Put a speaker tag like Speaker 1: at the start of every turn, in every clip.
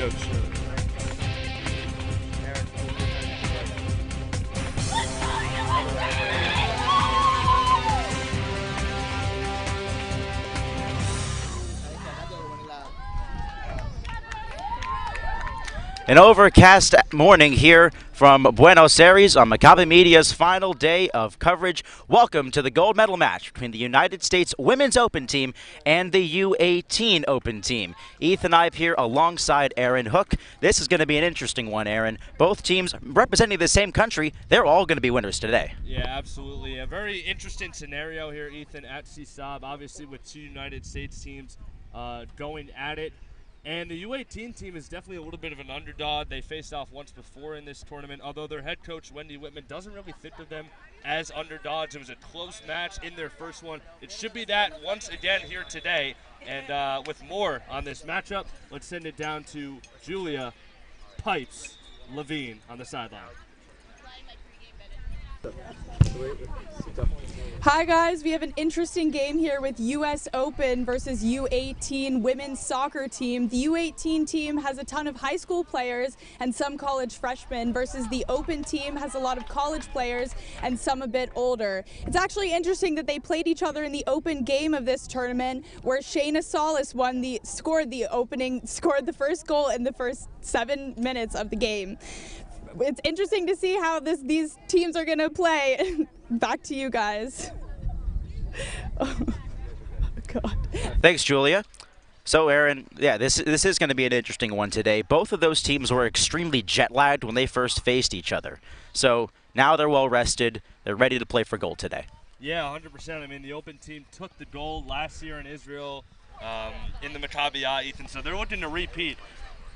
Speaker 1: jokes.
Speaker 2: An overcast morning here from Buenos Aires on Maccabi Media's final day of coverage. Welcome to the gold medal match between the United States Women's Open team and the U18 Open team. Ethan Ive here alongside Aaron Hook. This is going to be an interesting one, Aaron. Both teams representing the same country, they're all going to be winners today.
Speaker 1: Yeah, absolutely. A very interesting scenario here, Ethan, at CSAB, obviously with two United States teams going at it. And the U18 team is definitely a little bit of an underdog. They faced off once before in this tournament, although their head coach, Wendy Whitman, doesn't really think of them as underdogs. It was a close match in their first one. It should be that once again here today. And with more on this matchup, let's send it down to Julia Pipes Levine on the sideline.
Speaker 3: Hi guys, we have an interesting game here with US Open versus U18 women's soccer team. The U18 team has a ton of high school players and some college freshmen versus the Open team has a lot of college players and some a bit older. It's actually interesting that they played each other in the Open game of this tournament where Shayna Solis scored the first goal in the first 7 minutes of the game. It's interesting to see how these teams are going to play. Back to you guys. Oh, God.
Speaker 2: Thanks, Julia. So, Aaron, yeah, this is going to be an interesting one today. Both of those teams were extremely jet-lagged when they first faced each other. So now they're well-rested. They're ready to play for gold today.
Speaker 1: Yeah, 100%. I mean, the Open team took the gold last year in Israel in the Maccabi, Ethan, so they're looking to repeat.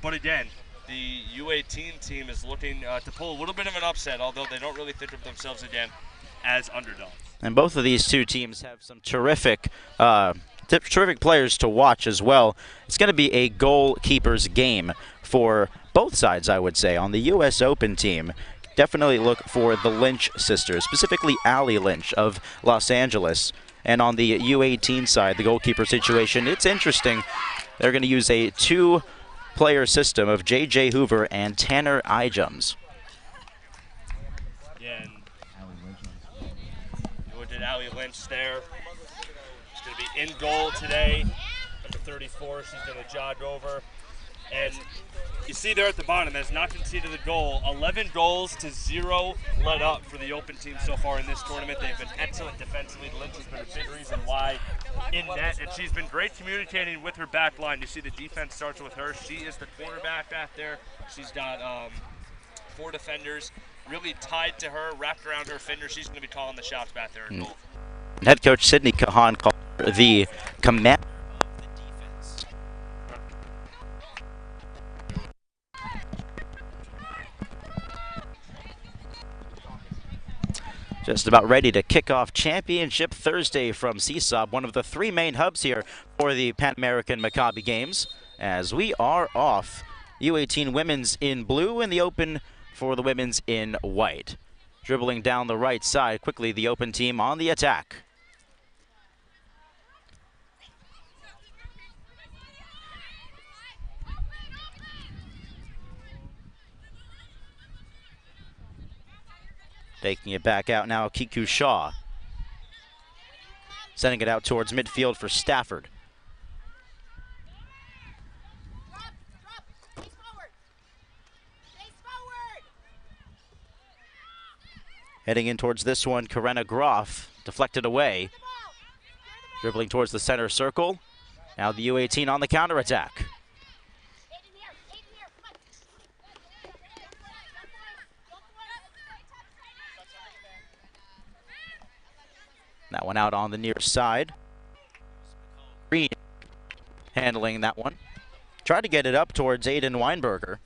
Speaker 1: But again, the U18 team is looking to pull a little bit of an upset, although they don't really think of themselves again as underdogs.
Speaker 2: And both of these two teams have some terrific players to watch as well. It's going to be a goalkeeper's game for both sides, I would say. On the U.S. Open team, definitely look for the Lynch sisters, specifically Allie Lynch of Los Angeles. And on the U18 side, the goalkeeper situation, it's interesting. They're going to use a two-player system of J.J. Hoover and Tanner Ijums.
Speaker 1: Yeah, and Allie Lynch there. She's going to be in goal today. Number 34, she's going to jog over. And you see there at the bottom, that's not conceded the goal. 11 goals to 0 let up for the Open team so far in this tournament. They've been excellent defensively. Lynch has been a big reason why in net, and she's been great communicating with her back line. You see the defense starts with her. She is the quarterback back there. She's got 4 defenders really tied to her, wrapped around her finger. She's going to be calling the shots back there in goal.
Speaker 2: Head coach Sydney Kahan called her the commander of the defense. Just about ready to kick off Championship Thursday from CSAB, one of the 3 main hubs here for the Pan American Maccabi Games. As we are off, U18 women's in blue and the Open for the women's in white. Dribbling down the right side quickly, the Open team on the attack. Taking it back out now, Kiku Shaw. Sending it out towards midfield for Stafford. Heading in towards this one, Karenna Groff, deflected away. Dribbling towards the center circle. Now the U18 on the counterattack. That one out on the near side. Green handling that one. Tried to get it up towards Aiden Weinberger.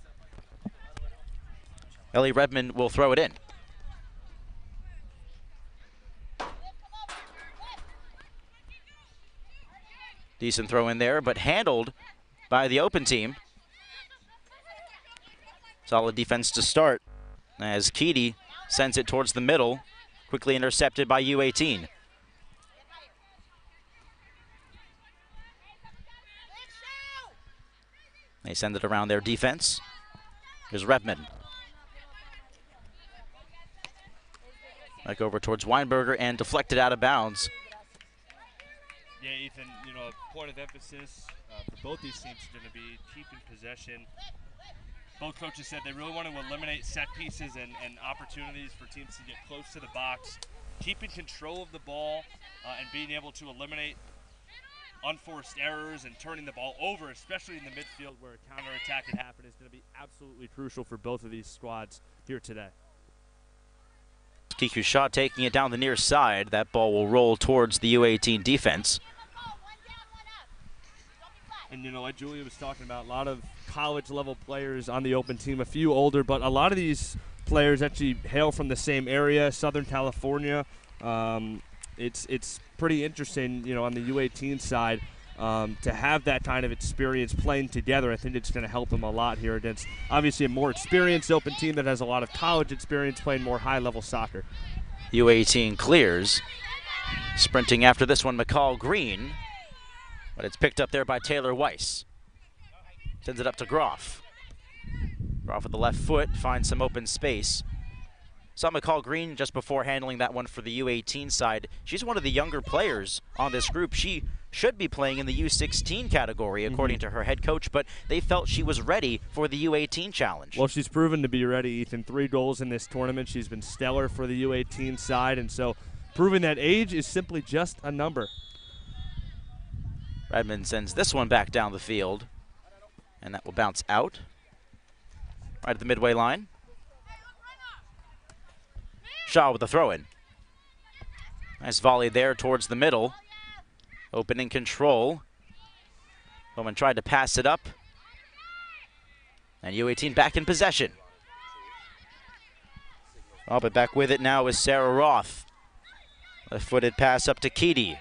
Speaker 2: Ellie Redmond will throw it in. Decent throw in there, but handled by the Open team. Solid defense to start as Keedy sends it towards the middle, quickly intercepted by U18. They send it around their defense. Here's Redmond. Back over towards Weinberger and deflected out of bounds.
Speaker 1: Yeah, Ethan, you know, a point of emphasis for both these teams is going to be keeping possession. Both coaches said they really want to eliminate set pieces and opportunities for teams to get close to the box. Keeping control of the ball and being able to eliminate unforced errors and turning the ball over, especially in the midfield where a counterattack can happen, is going to be absolutely crucial for both of these squads here today.
Speaker 2: Kiku Shaw taking it down the near side. That ball will roll towards the U18 defense.
Speaker 1: And, you know, like Julia was talking about, a lot of college-level players on the open team, a few older, but a lot of these players actually hail from the same area, Southern California. It's pretty interesting, you know, on the U18 side to have that kind of experience playing together. I think it's going to help them a lot here against, obviously, a more experienced open team that has a lot of college experience playing more high-level soccer.
Speaker 2: U18 clears. Sprinting after this one, McCall Green. But it's picked up there by Taylor Weiss. Sends it up to Groff. Groff with the left foot finds some open space. Saw McCall Green just before handling that one for the U18 side. She's one of the younger players on this group. She should be playing in the U16 category, according to her head coach, but they felt she was ready for the U18 challenge.
Speaker 1: Well, she's proven to be ready, Ethan. 3 goals in this tournament. She's been stellar for the U18 side, and so proving that age is simply just a number.
Speaker 2: Redmond sends this one back down the field, and that will bounce out right at the midway line. Shaw with the throw-in. Nice volley there towards the middle. Opening control. Bowman tried to pass it up. And U18 back in possession. Oh, but back with it now is Sarah Roth. Left-footed pass up to Keedy.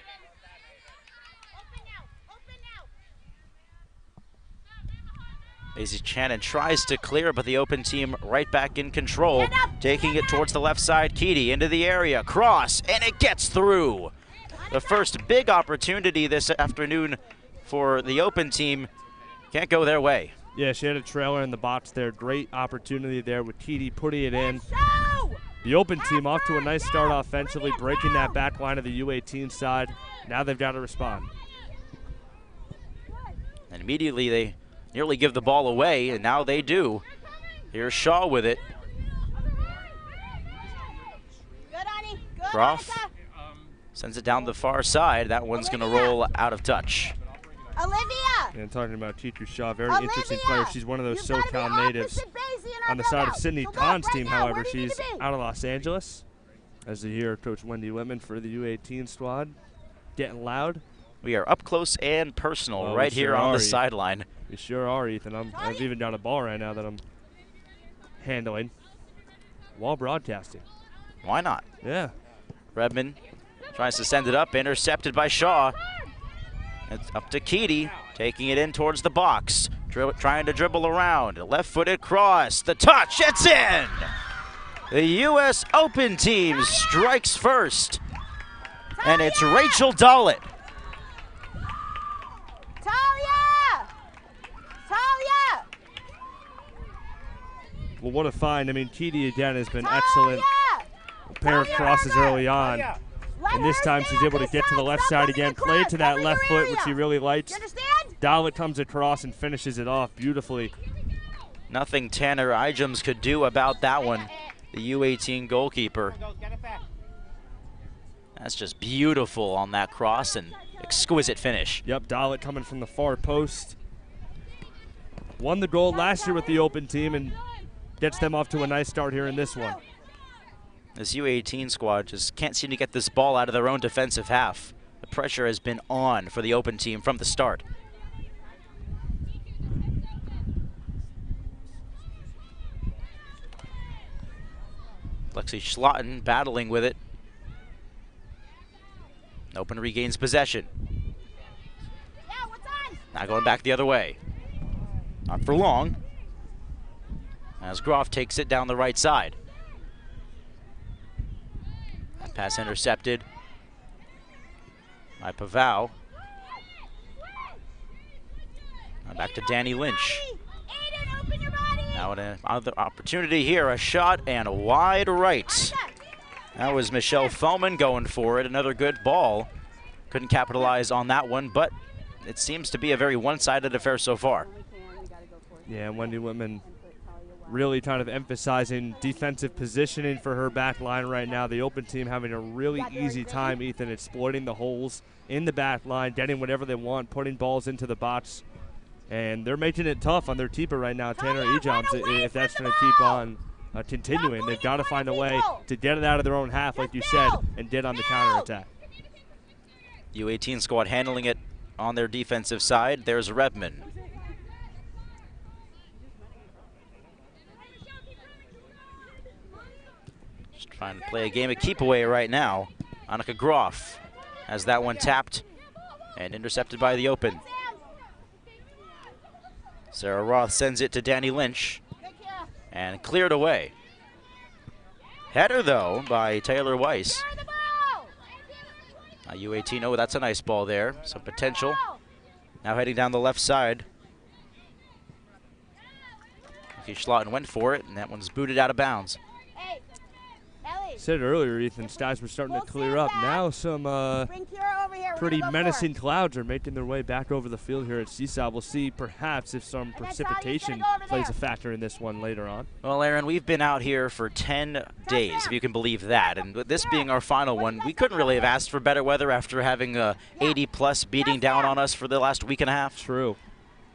Speaker 2: Daisy Channon tries to clear, but the open team right back in control. Taking it towards the left side, Keedy into the area, cross, and it gets through. The first big opportunity this afternoon for the open team can't go their way.
Speaker 1: Yeah, she had a trailer in the box there. Great opportunity there with Keedy putting it in. The open team off to a nice start offensively, breaking that back line of the U18 side. Now they've got to respond.
Speaker 2: And immediately they nearly give the ball away, and now they do. Here's Shaw with it. Groff sends it down the far side. That one's going to roll out of touch.
Speaker 3: Olivia!
Speaker 1: And talking about Kiku Shaw, very interesting player. She's one of those SoCal natives. On the side of Sydney Kahn's team, however, she's out of Los Angeles. As you hear Coach Wendy Whitman for the U18 squad. Getting loud.
Speaker 2: We are up close and personal right here on the sideline.
Speaker 1: We sure are, Ethan. I've even got a ball right now that I'm handling while broadcasting.
Speaker 2: Why not?
Speaker 1: Yeah.
Speaker 2: Redmond tries to send it up, intercepted by Shaw. It's up to Keedy, taking it in towards the box, trying to dribble around. A left-footed cross, the touch, it's in! The U.S. Open team strikes first, and it's Rachel Dollett.
Speaker 1: Well, what a find. I mean, Keedy again has been excellent. A pair of crosses early on. And this time she's able to get to the left side again, play to that left foot, which she really likes. Dollett comes across and finishes it off beautifully.
Speaker 2: Nothing Tanner Ijems could do about that one, the U18 goalkeeper. That's just beautiful on that cross and exquisite finish.
Speaker 1: Yep, Dollett coming from the far post. Won the goal last year with the open team and gets them off to a nice start here in this one.
Speaker 2: This U18 squad just can't seem to get this ball out of their own defensive half. The pressure has been on for the open team from the start. Lexi Schlotton battling with it. Open regains possession. Now going back the other way. Not for long. As Groff takes it down the right side. That pass intercepted by Pavao. Back to Danny Lynch. Now another opportunity here, a shot and a wide right. That was Michelle Foman going for it, another good ball. Couldn't capitalize on that one, but it seems to be a very one-sided affair so far.
Speaker 1: Yeah, Wendy Whitman really kind of emphasizing defensive positioning for her back line right now. The open team having a really easy time, Ethan, exploiting the holes in the back line, getting whatever they want, putting balls into the box. And they're making it tough on their keeper right now, Tanner Ejoms, if that's going to keep on continuing. They've got to find a way to get it out of their own half, like you said, and get on the counterattack.
Speaker 2: U18 squad handling it on their defensive side. There's Redmond. Just trying to play a game of keep away right now. Annika Groff has that one tapped and intercepted by the open. Sarah Roth sends it to Danny Lynch and cleared away. Header, though, by Taylor Weiss. U18, oh, that's a nice ball there. Some potential. Now heading down the left side. Schlotton went for it, and that one's booted out of bounds.
Speaker 1: Said earlier, Ethan, skies were starting to clear up. Now some pretty menacing clouds are making their way back over the field here at Seaside. We'll see perhaps if some precipitation plays a factor in this one later on.
Speaker 2: Well, Aaron, we've been out here for 10 days, if you can believe that. And with this being our final one, we couldn't really have asked for better weather after having 80-plus beating down on us for the last week and a half.
Speaker 1: True.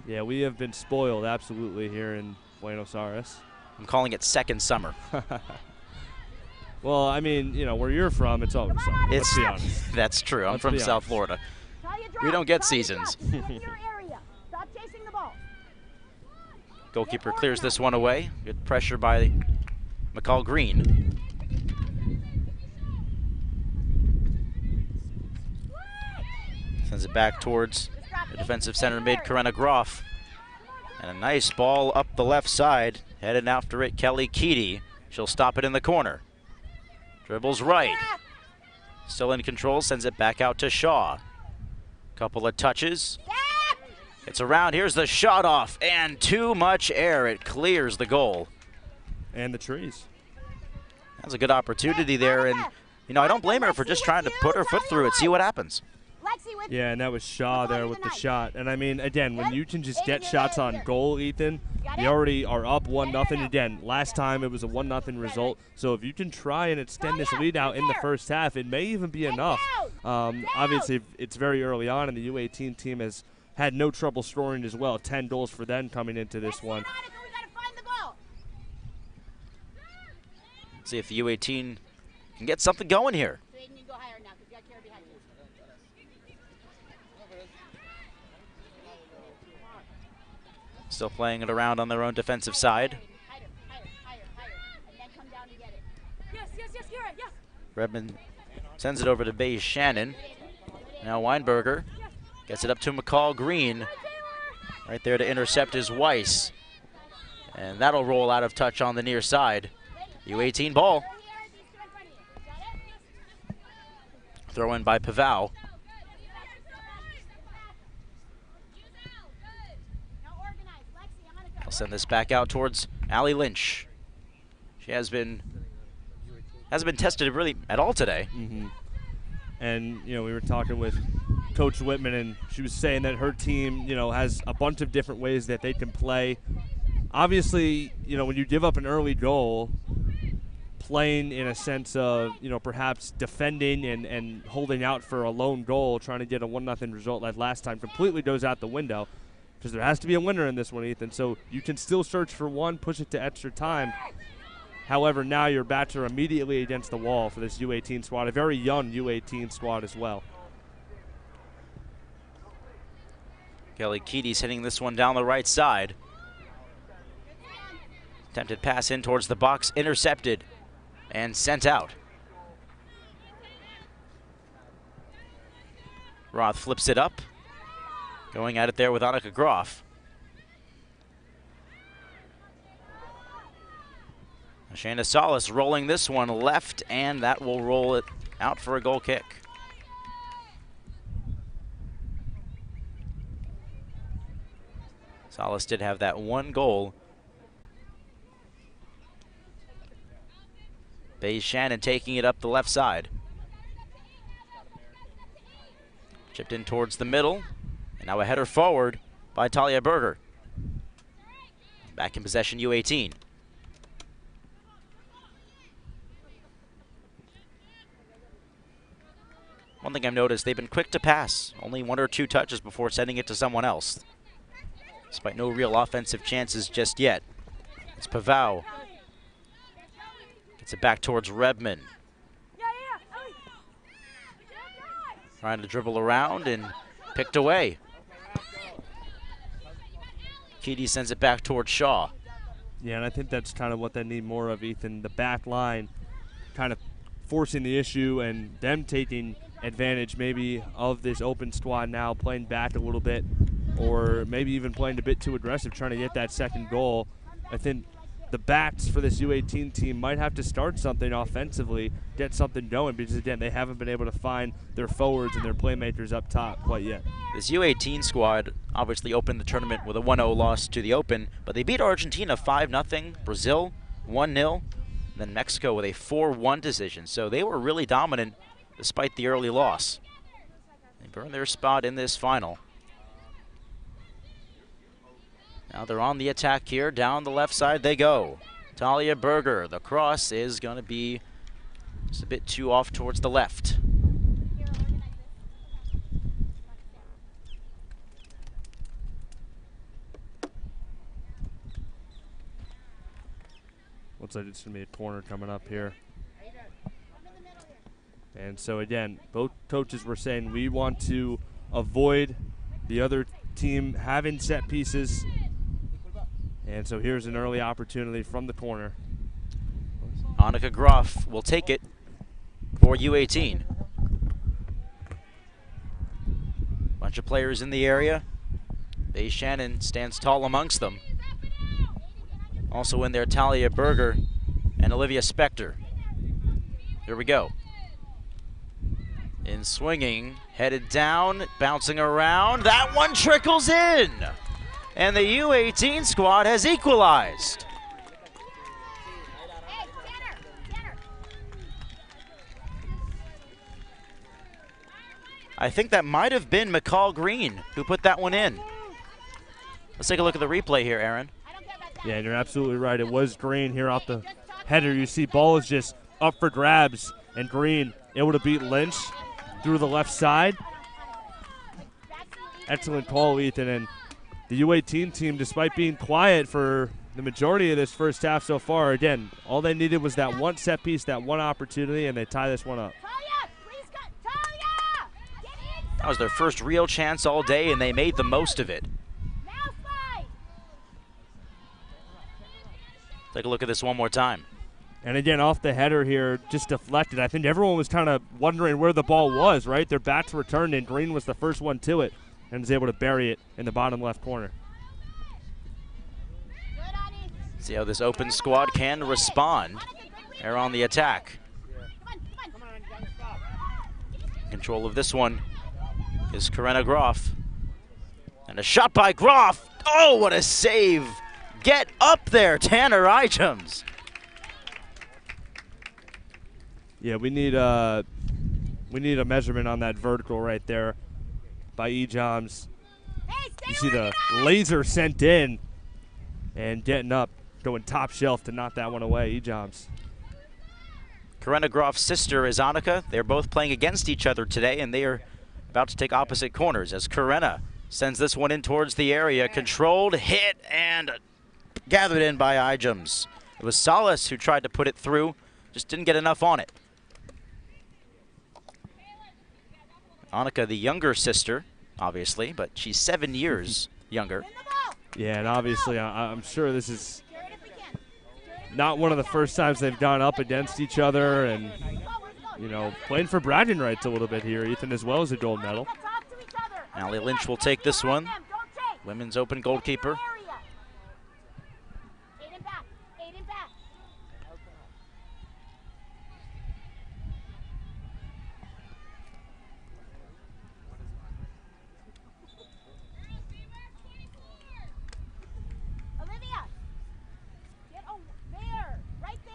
Speaker 1: Yeah, we have been spoiled absolutely here in Buenos Aires.
Speaker 2: I'm calling it second summer.
Speaker 1: Well, I mean, you know, where you're from, it's always summer. Let's be honest.
Speaker 2: That's true. I'm from South Florida. We don't get seasons. Goalkeeper clears this one away. Good pressure by McCall Green. Sends it back towards the defensive center mid, Karenna Groff. And a nice ball up the left side. Headed after it, Kelly Keedy. She'll stop it in the corner. Dribbles right. Still in control, sends it back out to Shaw. Couple of touches. It's around, here's the shot off, and too much air. It clears the goal.
Speaker 1: And the trees.
Speaker 2: That's a good opportunity there, and you know, I don't blame her for just trying to put her foot through it, see what happens.
Speaker 1: Yeah, and that was Shaw there with the shot. And I mean, again, when you can just get shots on goal, Ethan, you already are up 1-0. Again, last time it was a 1-0 result. So if you can try and extend this lead out in the first half, it may even be enough. Obviously, it's very early on, and the U18 team has had no trouble scoring as well. 10 goals for them coming into this one.
Speaker 2: See if the U18 can get something going here. Still playing it around on their own defensive side. Redmond sends it over to Bay Shannon. Now Weinberger gets it up to McCall Green. Right there to intercept is Weiss. And that'll roll out of touch on the near side. U18 ball. Throw in by Pavao. I'll send this back out towards Allie Lynch. She hasn't been tested really at all today.
Speaker 1: And, you know, we were talking with Coach Whitman, and she was saying that her team, you know, has a bunch of different ways that they can play. Obviously, you know, when you give up an early goal, playing in a sense of, you know, perhaps defending and holding out for a lone goal, trying to get a 1-0 result like last time, completely goes out the window. Because there has to be a winner in this one, Ethan. So you can still search for one, push it to extra time. However, now your bats are immediately against the wall for this U18 squad, a very young U18 squad as well.
Speaker 2: Kelly Keedy's hitting this one down the right side. Attempted pass in towards the box, intercepted and sent out. Roth flips it up. Going at it there with Annika Groff. Shayna Salas rolling this one left, and that will roll it out for a goal kick. Salas did have that one goal. Bay Shannon taking it up the left side. Chipped in towards the middle. And now a header forward by Talia Berger. Back in possession, U18. One thing I've noticed, they've been quick to pass. Only 1 or 2 touches before sending it to someone else. Despite no real offensive chances just yet. It's Pavao. Gets it back towards Rebman. Trying to dribble around and picked away. Keedy sends it back towards Shaw.
Speaker 1: Yeah, and I think that's kind of what they need more of, Ethan. The back line kind of forcing the issue and them taking advantage maybe of this open squad now, playing back a little bit, or maybe even playing a bit too aggressive, trying to get that second goal. I think the backs for this U18 team might have to start something offensively, get something going, because, again, they haven't been able to find their forwards and their playmakers up top quite yet.
Speaker 2: This U18 squad obviously opened the tournament with a 1-0 loss to the Open, but they beat Argentina 5-0, Brazil 1-0, then Mexico with a 4-1 decision. So they were really dominant despite the early loss. They burned their spot in this final. Now they're on the attack here. Down the left side they go. Talia Berger. The cross is going to be just a bit too off towards the left.
Speaker 1: Looks like it's going to be a corner coming up here. And so, again, both coaches were saying we want to avoid the other team having set pieces. And so here's an early opportunity from the corner.
Speaker 2: Annika Groff will take it for U18. Bunch of players in the area. Bay Shannon stands tall amongst them. Also in there, Talia Berger and Olivia Spector. Here we go. In swinging, headed down, bouncing around. That one trickles in. And the U18 squad has equalized. I think that might have been McCall Green who put that one in. Let's take a look at the replay here, Aaron.
Speaker 1: Yeah, and you're absolutely right. It was Green here off the header. You see ball is just up for grabs, and Green able to beat Lynch through the left side. Excellent call, Ethan. And the U18 team, despite being quiet for the majority of this first half so far, again, all they needed was that one set piece, that one opportunity, and they tie this one up.
Speaker 2: That was their first real chance all day, and they made the most of it. Take a look at this one more time.
Speaker 1: And again, off the header here, just deflected. I think everyone was kind of wondering where the ball was, right? Their backs were turned, and Green was the first one to it and was able to bury it in the bottom left corner.
Speaker 2: See how this open squad can respond. They're on the attack. Control of this one is Corinna Groff. And a shot by Groff. Oh, what a save. Get up there, Tanner Ichams.
Speaker 1: Yeah, we need a measurement on that vertical right there by Ichams. You see the laser sent in and getting up, going top shelf to knock that one away. Ichams.
Speaker 2: Corinna Groff's sister is Annika. They're both playing against each other today, and they are about to take opposite corners as Corinna sends this one in towards the area. Controlled, hit, and gathered in by Ichams. It was Salas who tried to put it through, just didn't get enough on it. Annika, the younger sister, obviously, but she's 7 years younger.
Speaker 1: Yeah, and obviously I'm sure this is not one of the first times they've gone up against each other, and, you know, playing for bragging rights a little bit here, Ethan, as well as a gold medal.
Speaker 2: Allie Lynch will take this one. Women's Open goalkeeper.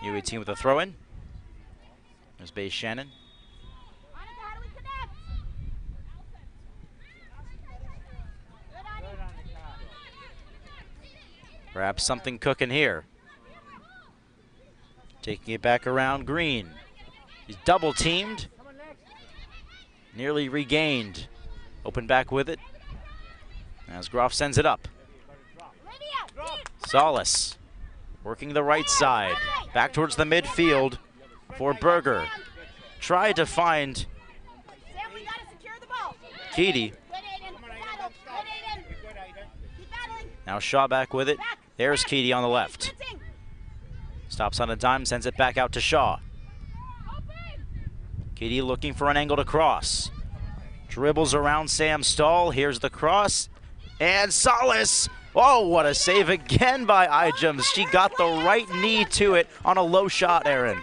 Speaker 2: U18 with a throw-in. There's Bay Shannon. Perhaps something cooking here. Taking it back around Green. He's double teamed. Nearly regained. Open back with it. As Groff sends it up. Salas working the right side. Back towards the midfield for Berger. Tried to find Keedy. Now Shaw back with it. There's Keedy on the left. Stops on a dime, sends it back out to Shaw. Keedy looking for an angle to cross. Dribbles around Sam Stahl. Here's the cross. And Salas. Oh, what a save again by Ijems. She got the right knee to it on a low shot, Aaron.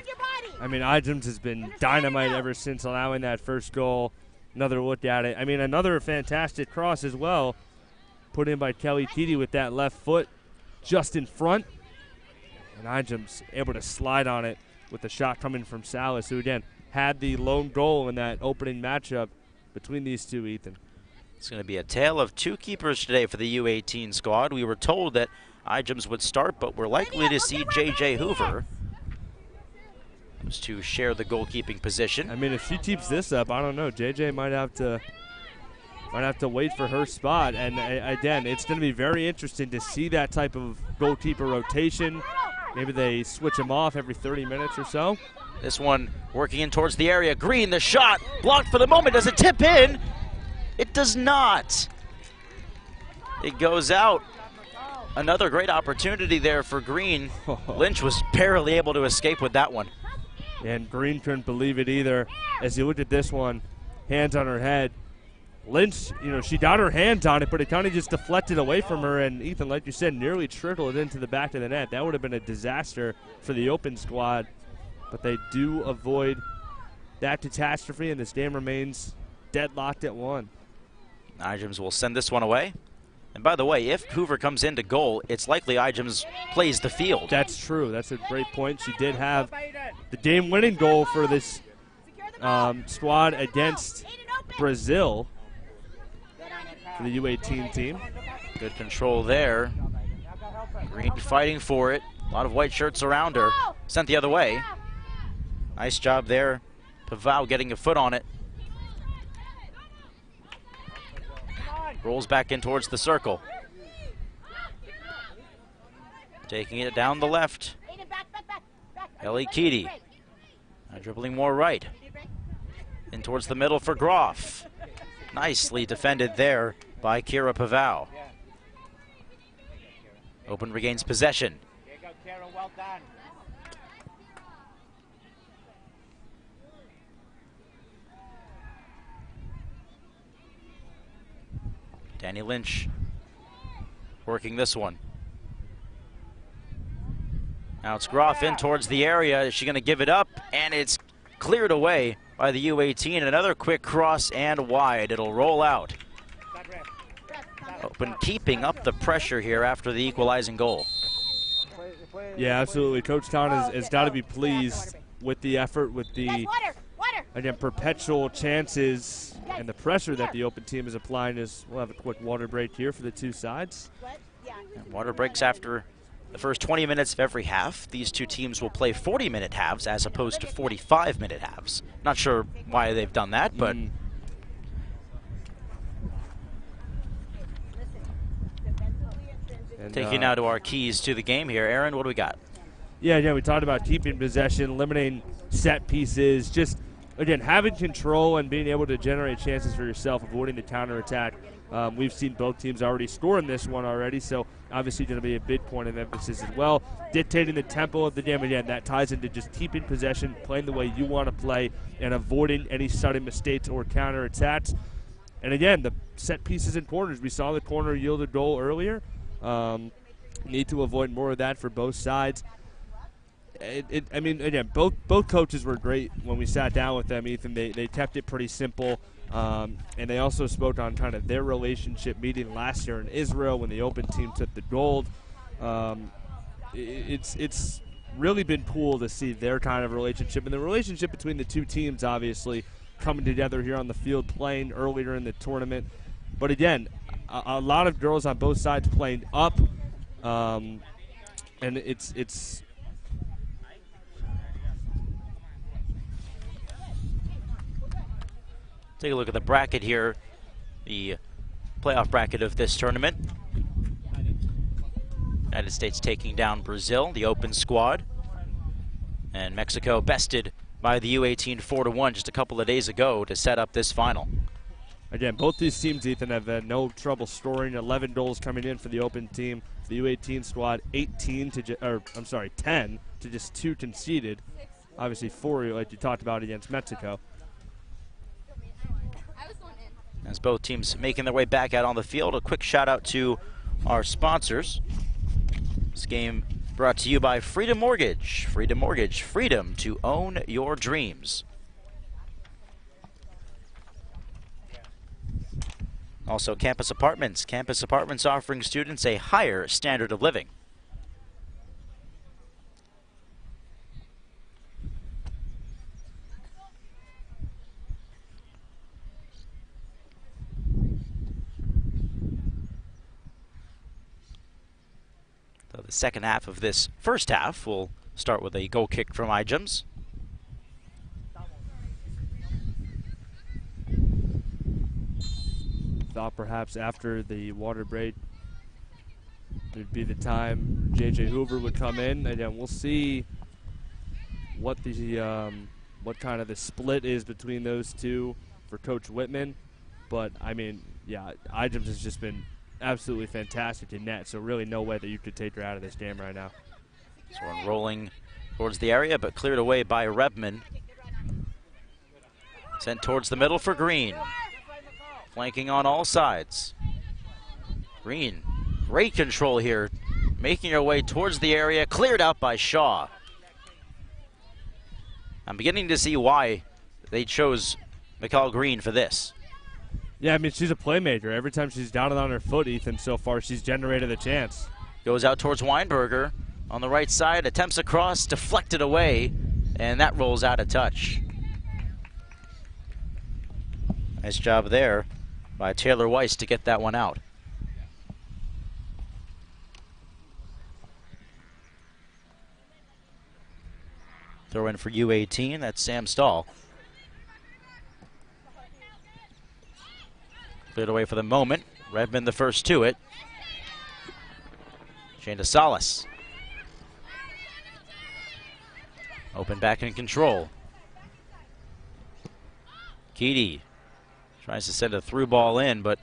Speaker 1: I mean, Ijems has been dynamite ever since allowing that first goal. Another look at it. I mean, another fantastic cross as well. Put in by Kelly Keedy with that left foot just in front. And Ijems able to slide on it with the shot coming from Salas, who again had the lone goal in that opening matchup between these two, Ethan.
Speaker 2: It's going to be a tale of two keepers today for the U18 squad. We were told that Ijems would start, but we're likely to see J.J. Hoover. Those two share the goalkeeping position.
Speaker 1: I mean, if she keeps this up, I don't know. J.J. might have to wait for her spot. And again, it's going to be very interesting to see that type of goalkeeper rotation. Maybe they switch them off every 30 minutes or so.
Speaker 2: This one working in towards the area. Green, the shot blocked for the moment. Does it tip in? It does not. It goes out. Another great opportunity there for Green. Lynch was barely able to escape with that one.
Speaker 1: And Green couldn't believe it either. As you look at this one, hands on her head. Lynch, you know, she got her hands on it, but it kind of just deflected away from her. And Ethan, like you said, nearly trickled into the back of the net. That would have been a disaster for the open squad. But they do avoid that catastrophe, and this game remains deadlocked at 1.
Speaker 2: Ijems will send this one away. And by the way, if Hoover comes into goal, it's likely Ijems plays the field.
Speaker 1: That's true. That's a great point. She did have the game-winning goal for this squad against Brazil for the U18 team.
Speaker 2: Good control there. Green fighting for it. A lot of white shirts around her. Sent the other way. Nice job there. Pavao getting a foot on it. Rolls back in towards the circle. Taking it down the left. Ellie Keedy. Now dribbling more right. In towards the middle for Groff. Nicely defended there by Kira Pavao. Open regains possession.
Speaker 4: Well done.
Speaker 2: Danny Lynch working this one. Now it's Groff in towards the area. Is she going to give it up? And it's cleared away by the U18. Another quick cross and wide. It'll roll out. Open keeping up the pressure here after the equalizing goal.
Speaker 1: Yeah, absolutely. Coach Town has got to be pleased with the effort, with the, again, perpetual chances and the pressure that the open team is applying. We'll have a quick water break here for the two sides.
Speaker 2: And water breaks after the first 20 minutes of every half. These two teams will play 40-minute halves as opposed to 45-minute halves. Not sure why they've done that, but... Taking now to our keys to the game here. Aaron, what do we got?
Speaker 1: Yeah, we talked about keeping possession, limiting set pieces, just, again, having control and being able to generate chances for yourself, avoiding the counterattack. We've seen both teams already score in this one already, so obviously going to be a big point of emphasis as well. Dictating the tempo of the game, again, that ties into just keeping possession, playing the way you want to play, and avoiding any sudden mistakes or counterattacks. And again, the set piece is important. As we saw the corner yield a goal earlier. Need to avoid more of that for both sides. I mean, again, both coaches were great when we sat down with them, Ethan. They kept it pretty simple, and they also spoke on kind of their relationship meeting last year in Israel when the open team took the gold. It's really been cool to see their kind of relationship, and the relationship between the two teams obviously coming together here on the field, playing earlier in the tournament. But again, a lot of girls on both sides playing up, and it's
Speaker 2: Take a look at the bracket here, the playoff bracket of this tournament. United States taking down Brazil, the open squad. And Mexico bested by the U18 4-1 just a couple of days ago to set up this final.
Speaker 1: Again, both these teams, Ethan, have had no trouble scoring. 11 goals coming in for the open team. The U18 squad, 10 to just 2 conceded. Obviously 4, like you talked about, against Mexico.
Speaker 2: As both teams making their way back out on the field, a quick shout out to our sponsors. This game brought to you by Freedom Mortgage. Freedom Mortgage, freedom to own your dreams. Also, Campus Apartments. Campus Apartments offering students a higher standard of living. So the second half of this first half will start with a goal kick from Ijams.
Speaker 1: Thought perhaps after the water break would be the time J.J. Hoover would come in. Again, we'll see what the what kind of the split is between those two for Coach Whitman. But I mean, yeah, Ijams has just been absolutely fantastic in net. So really, no way that you could take her out of this game right now.
Speaker 2: So we're rolling towards the area, but cleared away by Rebman. Sent towards the middle for Green. Flanking on all sides. Green, great control here. Making her way towards the area, cleared out by Shaw. I'm beginning to see why they chose McCall Green for this.
Speaker 1: Yeah, I mean, she's a playmaker. Every time she's down and on her foot, Ethan, so far, she's generated a chance.
Speaker 2: Goes out towards Weinberger on the right side, attempts a cross, deflected away, and that rolls out of touch. Nice job there by Taylor Weiss to get that one out. Throw in for U18, that's Sam Stahl. Cleared away for the moment. Redmond the first to it. Shane Salas. Open back in control. Keedy tries to send a through ball in, but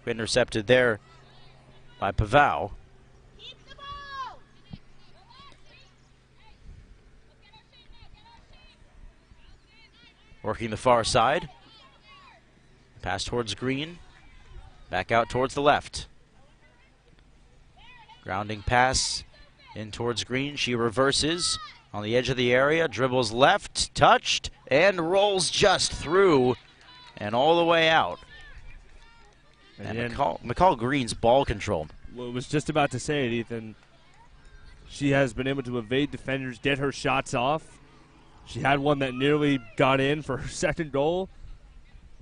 Speaker 2: intercepted there by Pavao. Working the far side. Pass towards Green. Back out towards the left. Grounding pass in towards Green. She reverses on the edge of the area. Dribbles left, touched, and rolls just through and all the way out. And McCall Green's ball control.
Speaker 1: Well, I was just about to say it, Ethan. She has been able to evade defenders, get her shots off. She had one that nearly got in for her second goal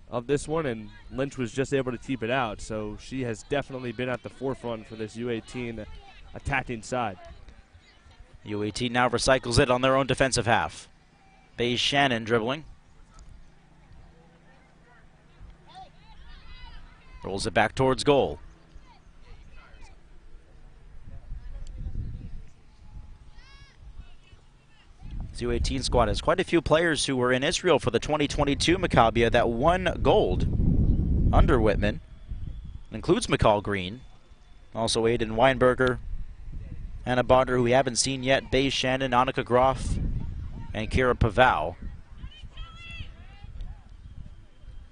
Speaker 1: of this one, and Lynch was just able to keep it out. So she has definitely been at the forefront for this U18 attacking side.
Speaker 2: U18 now recycles it on their own defensive half. Bays Shannon dribbling. Rolls it back towards goal. The U18 squad has quite a few players who were in Israel for the 2022 Maccabi that won gold under Whitman. It includes McCall Green, also Aiden Weinberger, Anna Bonder, who we haven't seen yet, Bays Shannon, Annika Groff, and Kira Pavao.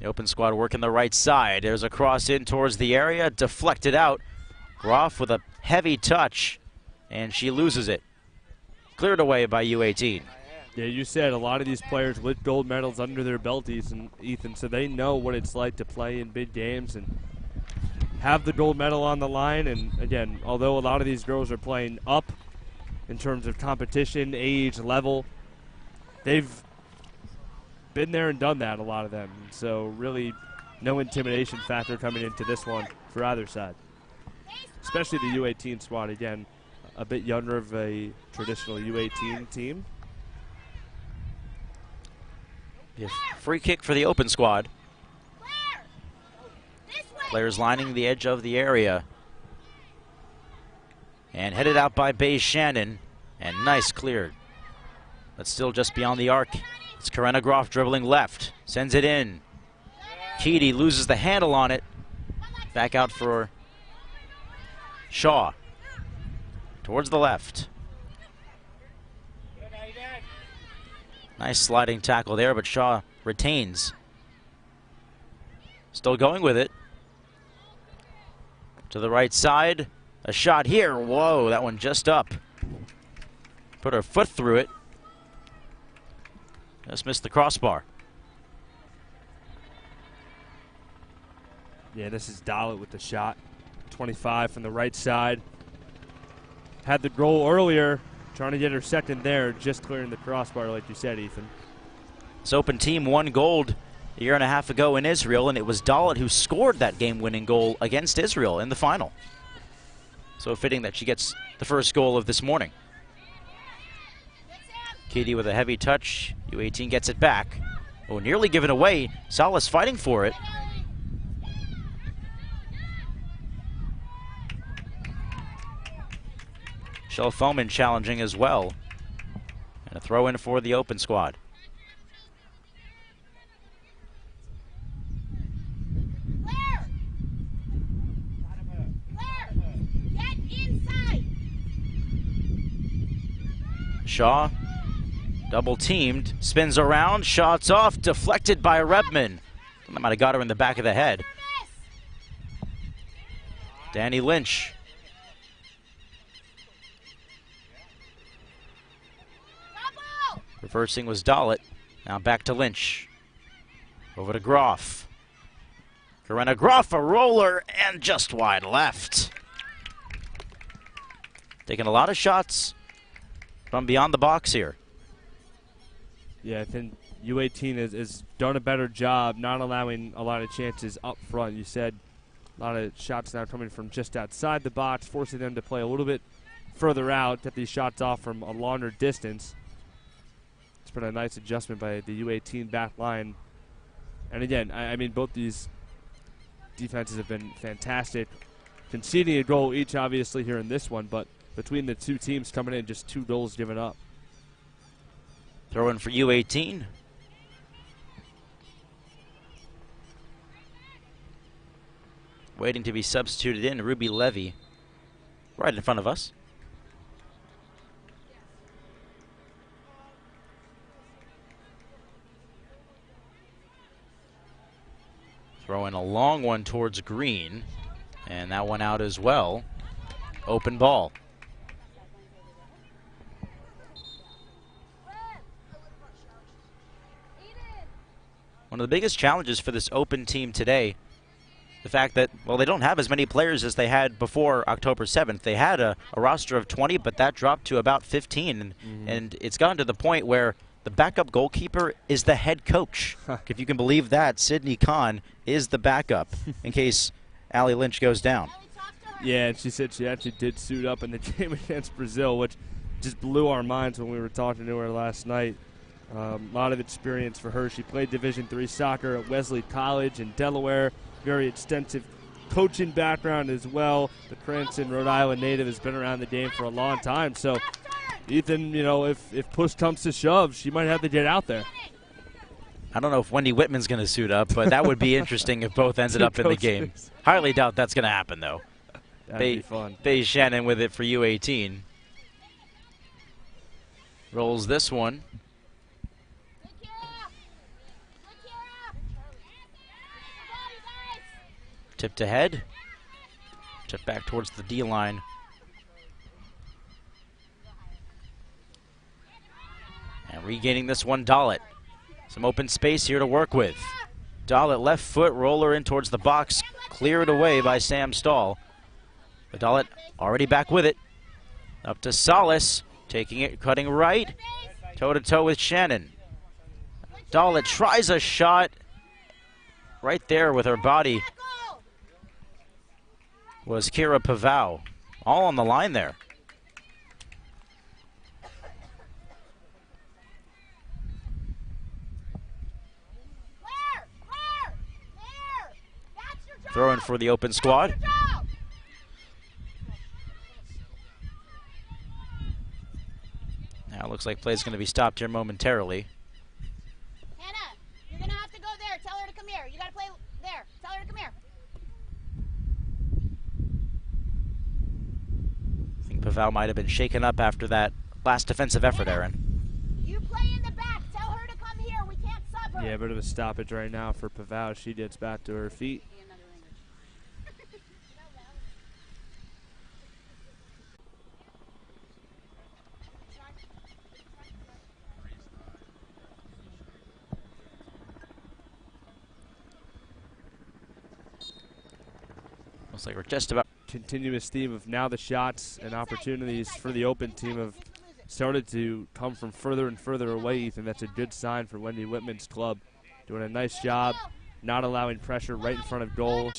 Speaker 2: The open squad working the right side. There's a cross in towards the area, deflected out. Groff with a heavy touch, and she loses it. Cleared away by U18.
Speaker 1: Yeah, you said a lot of these players with gold medals under their belt, Ethan, so they know what it's like to play in big games and have the gold medal on the line. And again, although a lot of these girls are playing up, in terms of competition, age, level. They've been there and done that, a lot of them. So really no intimidation factor coming into this one for either side. Especially the U18 squad, again, a bit younger of a traditional U18 team.
Speaker 2: Yes. Free kick for the open squad. Players lining the edge of the area. And headed out by Bay Shannon. And nice cleared. But still just beyond the arc. It's Karenna Groff dribbling left. Sends it in. Keedy loses the handle on it. Back out for Shaw. Towards the left. Nice sliding tackle there, but Shaw retains. Still going with it. To the right side. A shot here. Whoa, that one just up. Put her foot through it. Just missed the crossbar.
Speaker 1: Yeah, this is Dalit with the shot. 25 from the right side. Had the goal earlier. Trying to get her second there, just clearing the crossbar, like you said, Ethan.
Speaker 2: This open team won gold a year and a half ago in Israel, and it was Dalit who scored that game-winning goal against Israel in the final. So fitting that she gets the first goal of this morning. Keedy with a heavy touch. U18 gets it back. Oh, nearly given away. Salas fighting for it. Michelle Foman challenging as well. And a throw in for the open squad. Shaw, double teamed, spins around, shots off, deflected by Rebman. That might have got her in the back of the head. Danny Lynch. Reversing was Dalit. Now back to Lynch. Over to Groff. Karenna Groff, a roller, and just wide left. Taking a lot of shots from beyond the box here.
Speaker 1: Yeah, I think U18 has done a better job not allowing a lot of chances up front. You said a lot of shots now coming from just outside the box, forcing them to play a little bit further out, get these shots off from a longer distance. It's been a nice adjustment by the U18 back line. And again, I mean, both these defenses have been fantastic. Conceding a goal each, obviously, here in this one, but between the two teams coming in, just 2 goals given up.
Speaker 2: Throw in for U18. Waiting to be substituted in, Ruby Levy, right in front of us. Throwing a long one towards Green, and that one out as well. Open ball. One of the biggest challenges for this open team today, the fact that, well, they don't have as many players as they had before October 7th. They had a roster of 20, but that dropped to about 15, and it's gotten to the point where the backup goalkeeper is the head coach. If you can believe that, Sydney Kahn is the backup in case Allie Lynch goes down.
Speaker 1: Yeah, and she said she actually did suit up in the game against Brazil, which just blew our minds when we were talking to her last night. A lot of experience for her. She played Division III soccer at Wesley College in Delaware. Very extensive coaching background as well. The Cranston, Rhode Island native, has been around the game for a long time. So, Ethan, you know, if push comes to shove, she might have to get out there.
Speaker 2: I don't know if Wendy Whitman's going to suit up, but that would be interesting if both ended up in the game. Highly doubt that's going to happen, though.
Speaker 1: That'd be fun.
Speaker 2: Bay Shannon with it for U18. Rolls this one. Tipped ahead. Tipped back towards the D line. And regaining this one, Dalit. Some open space here to work with. Dalit left foot, roller in towards the box. Cleared away by Sam Stahl. But Dalit already back with it. Up to Salas. Taking it, cutting right, toe-to-toe with Shannon. Dalit tries a shot right there with her body. Was Kira Pavao. All on the line there. Throwing for the open squad. Now it looks like play is going to be stopped here momentarily.
Speaker 4: Hannah, you're going to have to go there. Tell her to come here. You got to play there. Tell her to come here.
Speaker 2: I think Pavao might have been shaken up after that last defensive effort, Aaron.
Speaker 4: You play in the back. Tell her to come here. We can't sub her.
Speaker 1: Yeah, a bit of a stoppage right now for Pavao. She gets back to her feet.
Speaker 2: Looks like we're just about.
Speaker 1: Continuous theme of now the shots and opportunities for the open team have started to come from further and further away, Ethan. That's a good sign for Wendy Whitman's club. Doing a nice job, not allowing pressure right in front of goal.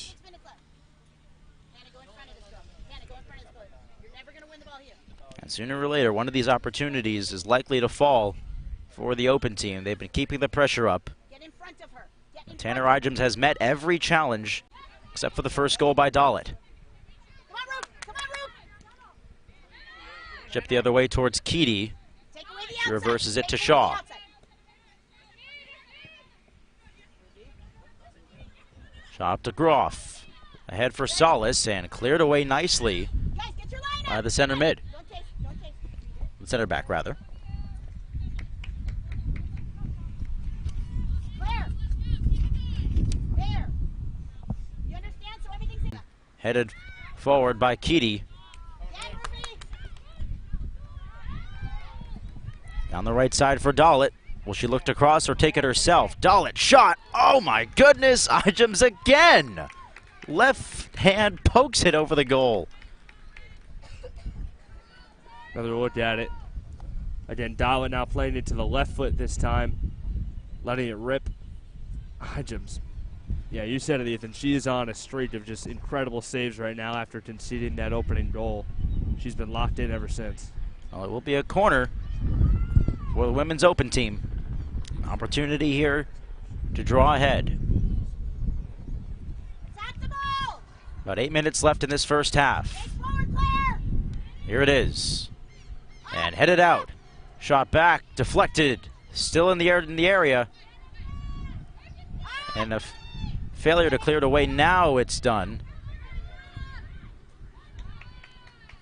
Speaker 2: And sooner or later, one of these opportunities is likely to fall for the open team. They've been keeping the pressure up. Tanner Ijems has met every challenge except for the first goal by Dalit. Chip the other way towards Keedy. She reverses it to Shaw. Shaw up to Groff. Ahead for Solis and cleared away nicely by the center mid. The center back, rather. Headed forward by Keedy. Down the right side for Dalit. Will she look to cross or take it herself? Dalit shot. Oh my goodness. Ijems again. Left hand pokes it over the goal.
Speaker 1: Another look at it. Again, Dalit now playing it to the left foot this time. Letting it rip. Ijems. Yeah, you said it, Ethan. She is on a streak of just incredible saves right now after conceding that opening goal. She's been locked in ever since.
Speaker 2: Well, it will be a corner for the women's open team. Opportunity here to draw ahead. About 8 minutes left in this first half. Here it is. And headed out. Shot back, deflected. Still in the area. And a failure to clear it away. Now it's done.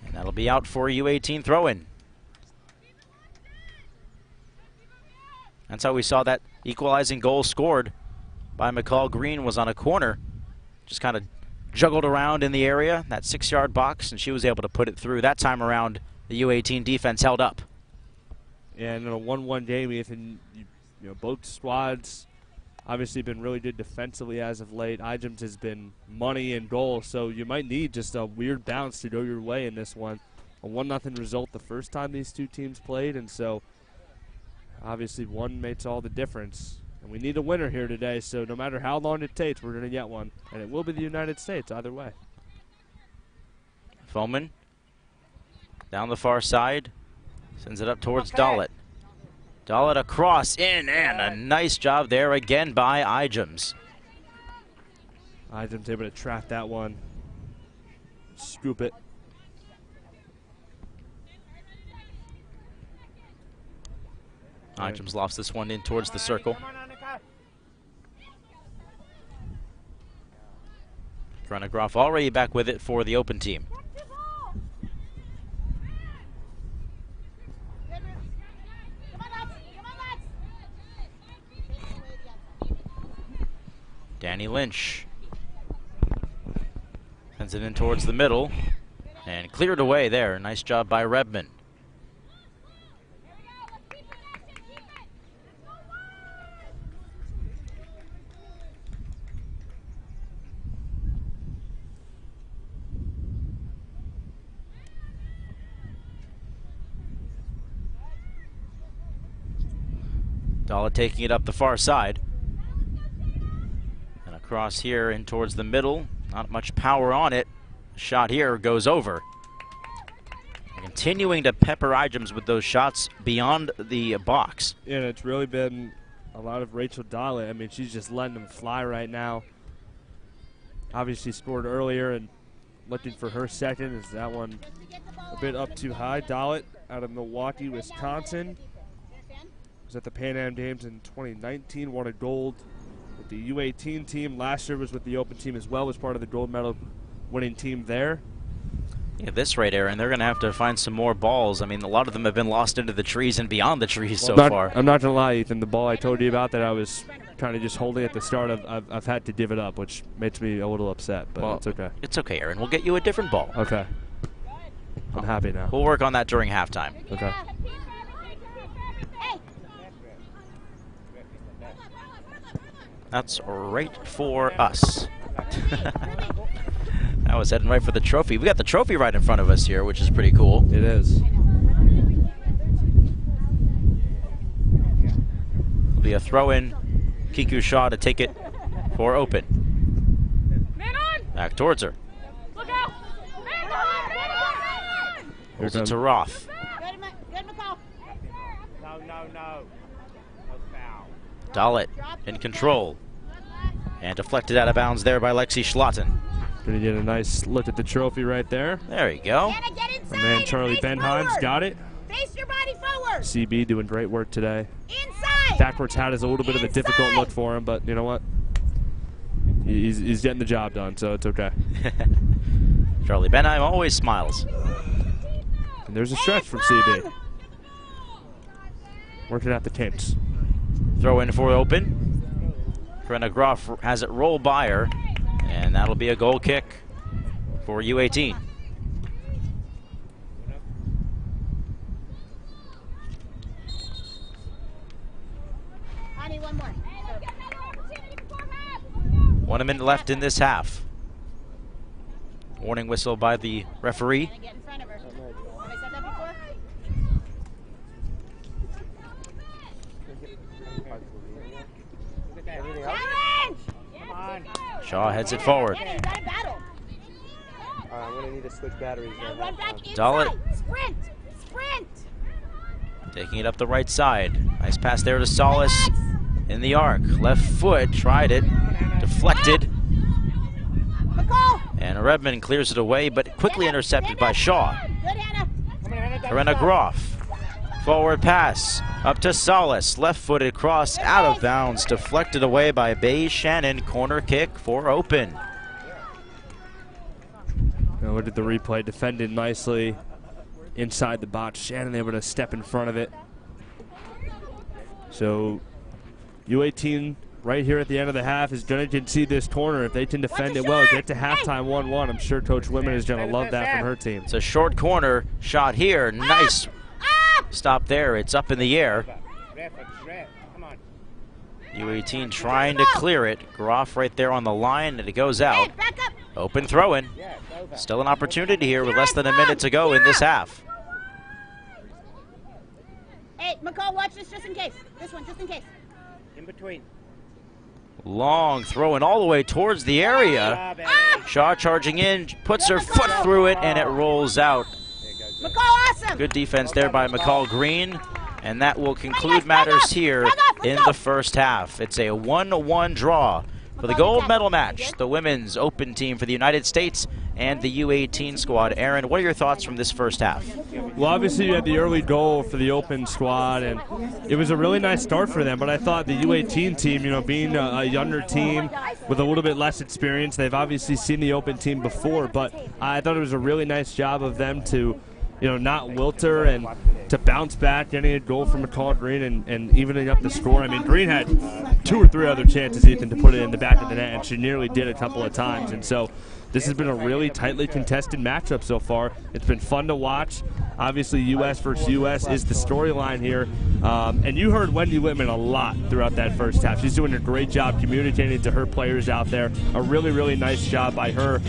Speaker 2: And that'll be out for U18 throw-in. That's how we saw that equalizing goal scored by McCall Green. Was on a corner. Just kind of juggled around in the area, that 6-yard box, and she was able to put it through. That time around, the U18 defense held up.
Speaker 1: Yeah, and in a 1-1 game, Ethan, you know, both squads obviously been really good defensively as of late. Ijems has been money in goal, so you might need just a weird bounce to go your way in this one. A 1-0 result the first time these two teams played, and so obviously one makes all the difference. And we need a winner here today, so no matter how long it takes, we're going to get one. And it will be the United States either way.
Speaker 2: Foman down the far side, sends it up towards Dalit. Dalit across, in, and a nice job there again by Ijems.
Speaker 1: Ijems able to trap that one, scoop it.
Speaker 2: Ijems lofts this one in towards the circle. Groff already back with it for the open team. Danny Lynch sends it in towards the middle and cleared away there. Nice job by Rebman. Dalla taking it up the far side. And across here and towards the middle. Not much power on it. Shot here goes over. Continuing to pepper Igems with those shots beyond the box.
Speaker 5: Yeah, and it's really been a lot of Rachel Dalla. I mean, she's just letting them fly right now. Obviously scored earlier and looking for her second. Is that one a bit up too high? Dalla out of Milwaukee, Wisconsin. Was at the Pan Am Games in 2019, won a gold with the U18 team. Last year was with the Open team as well, was part of the gold medal winning team there.
Speaker 2: At this rate, Aaron, they're going to have to find some more balls. I mean, a lot of them have been lost into the trees and beyond the trees so far.
Speaker 5: I'm not going to lie, Ethan. The ball I told you about that I was kind of just holding at the start, I've had to give it up, which makes me a little upset, but
Speaker 2: well,
Speaker 5: it's okay.
Speaker 2: It's okay, Aaron. We'll get you a different ball.
Speaker 5: Okay. I'm happy now.
Speaker 2: We'll work on that during halftime.
Speaker 5: Okay.
Speaker 2: That's right for us. That was heading right for the trophy. We got the trophy right in front of us here, which is pretty cool.
Speaker 5: It is.
Speaker 2: It'll be a throw-in. Kiku Shaw to take it for open. Back towards her.
Speaker 4: Look out!
Speaker 2: Holds it to Roth.
Speaker 4: Good, McCall.
Speaker 6: No.
Speaker 2: Dalit in control. And deflected out of bounds there by Lexi Schlatten.
Speaker 5: Gonna get a nice look at the trophy right there.
Speaker 2: There you go.
Speaker 4: Hannah, get inside.
Speaker 5: My man Charlie Benheim's got it.
Speaker 4: Face your body forward.
Speaker 5: CB doing great work today.
Speaker 4: Inside.
Speaker 5: Backwards hat is a little bit of a difficult look for him, but you know what? He's getting the job done, so it's okay.
Speaker 2: Charlie Benheim always smiles.
Speaker 5: And there's a stretch from CB. Working out the kinks.
Speaker 2: Throw in for open. Corinna Groff has it roll by her, and that'll be a goal kick for U18.
Speaker 4: Honey, one more.
Speaker 2: 1 minute left in this half. Warning whistle by the referee.
Speaker 4: Get in front of her. Have I said that before? Challenge!
Speaker 2: Shaw heads it forward.
Speaker 4: Hannah, you got a battle.
Speaker 6: I'm going to need to switch batteries.
Speaker 4: Now run back inside.
Speaker 2: Dalit.
Speaker 4: Sprint.
Speaker 2: Taking it up the right side. Nice pass there to Solis in the arc. Left foot, tried it, deflected.
Speaker 4: McCall.
Speaker 2: And Redmond clears it away, but quickly intercepted by Shaw.
Speaker 4: Good, Hannah.
Speaker 2: Corinna Groff. Forward pass up to Solis. Left-footed cross out of bounds. Deflected away by Bae Shannon. Corner kick for open.
Speaker 5: Now look at the replay. Defended nicely inside the box. Shannon able to step in front of it. So U18 right here at the end of the half is going to concede this corner. If they can defend it well, get to halftime 1-1. I'm sure Coach Women is going to love that from her team.
Speaker 2: It's a short corner shot here. Nice stop there. It's up in the air. U18 trying to clear it. Groff right there on the line, and it goes out. Open throw-in. Still an opportunity here with less than a minute to go in this half.
Speaker 4: Hey, McCall, watch this just in case. This one, just in case.
Speaker 6: In between.
Speaker 2: Long throw-in all the way towards the area. Shaw charging in, puts her foot through it, and it rolls out.
Speaker 4: McCall, awesome.
Speaker 2: Good defense there by McCall Green, and that will conclude matters here in the first half. It's a 1-1 draw for the gold medal match, the women's open team for the United States and the U18 squad. Aaron, what are your thoughts from this first half?
Speaker 5: Well, obviously you had the early goal for the open squad, and it was a really nice start for them, but I thought the U18 team, you know, being a younger team with a little bit less experience, they've obviously seen the open team before, but I thought it was a really nice job of them to, you know, not wilter and to bounce back, getting a goal from McCall Green and evening up the score. I mean, Green had 2 or 3 other chances, Ethan, to put it in the back of the net, and she nearly did a couple of times. And so This has been a really tightly contested matchup so far. It's been fun to watch. Obviously, U.S. versus U.S. is the storyline here. And you heard Wendy Whitman a lot throughout that first half. She's doing a great job communicating to her players out there. A really, really nice job by her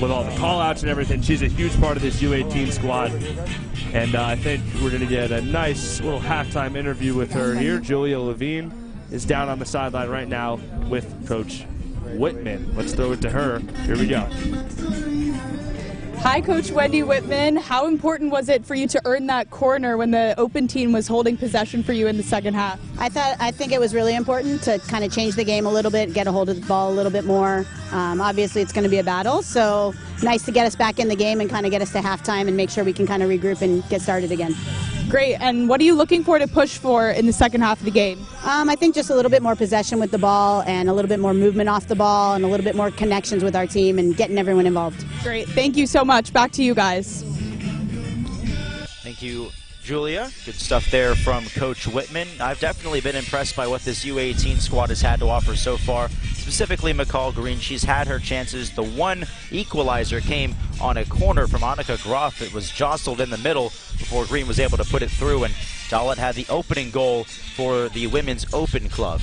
Speaker 5: with all the call-outs and everything. She's a huge part of this U18 squad. And I think we're going to get a nice little halftime interview with her here. Julia Levine is down on the sideline right now with Coach Whitman. Let's throw it to her. Here we go.
Speaker 3: Hi, Coach Wendy Whitman. How important was it for you to earn that corner when the open team was holding possession for you in the second half?
Speaker 4: I think it was really important to kind of change the game a little bit, get a hold of the ball a little bit more. Obviously, it's going to be a battle, so nice to get us back in the game and kind of get us to halftime and make sure we can kind of regroup and get started again.
Speaker 3: Great. And what are you looking for to push for in the second half of the game?
Speaker 4: I think just a little bit more possession with the ball and a little bit more movement off the ball and a little bit more connections with our team and getting everyone involved.
Speaker 3: Great. Thank you so much. Back to you guys.
Speaker 2: Thank you, Julia. Good stuff there from Coach Whitman. I've definitely been impressed by what this U18 squad has had to offer so far. Specifically, McCall Green. She's had her chances. The one equalizer came on a corner from Annika Groff. It was jostled in the middle before Green was able to put it through, and Dalit had the opening goal for the Women's Open Club.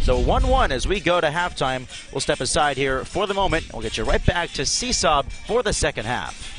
Speaker 2: So 1-1 as we go to halftime. We'll step aside here for the moment. We'll get you right back to Seesaw for the second half.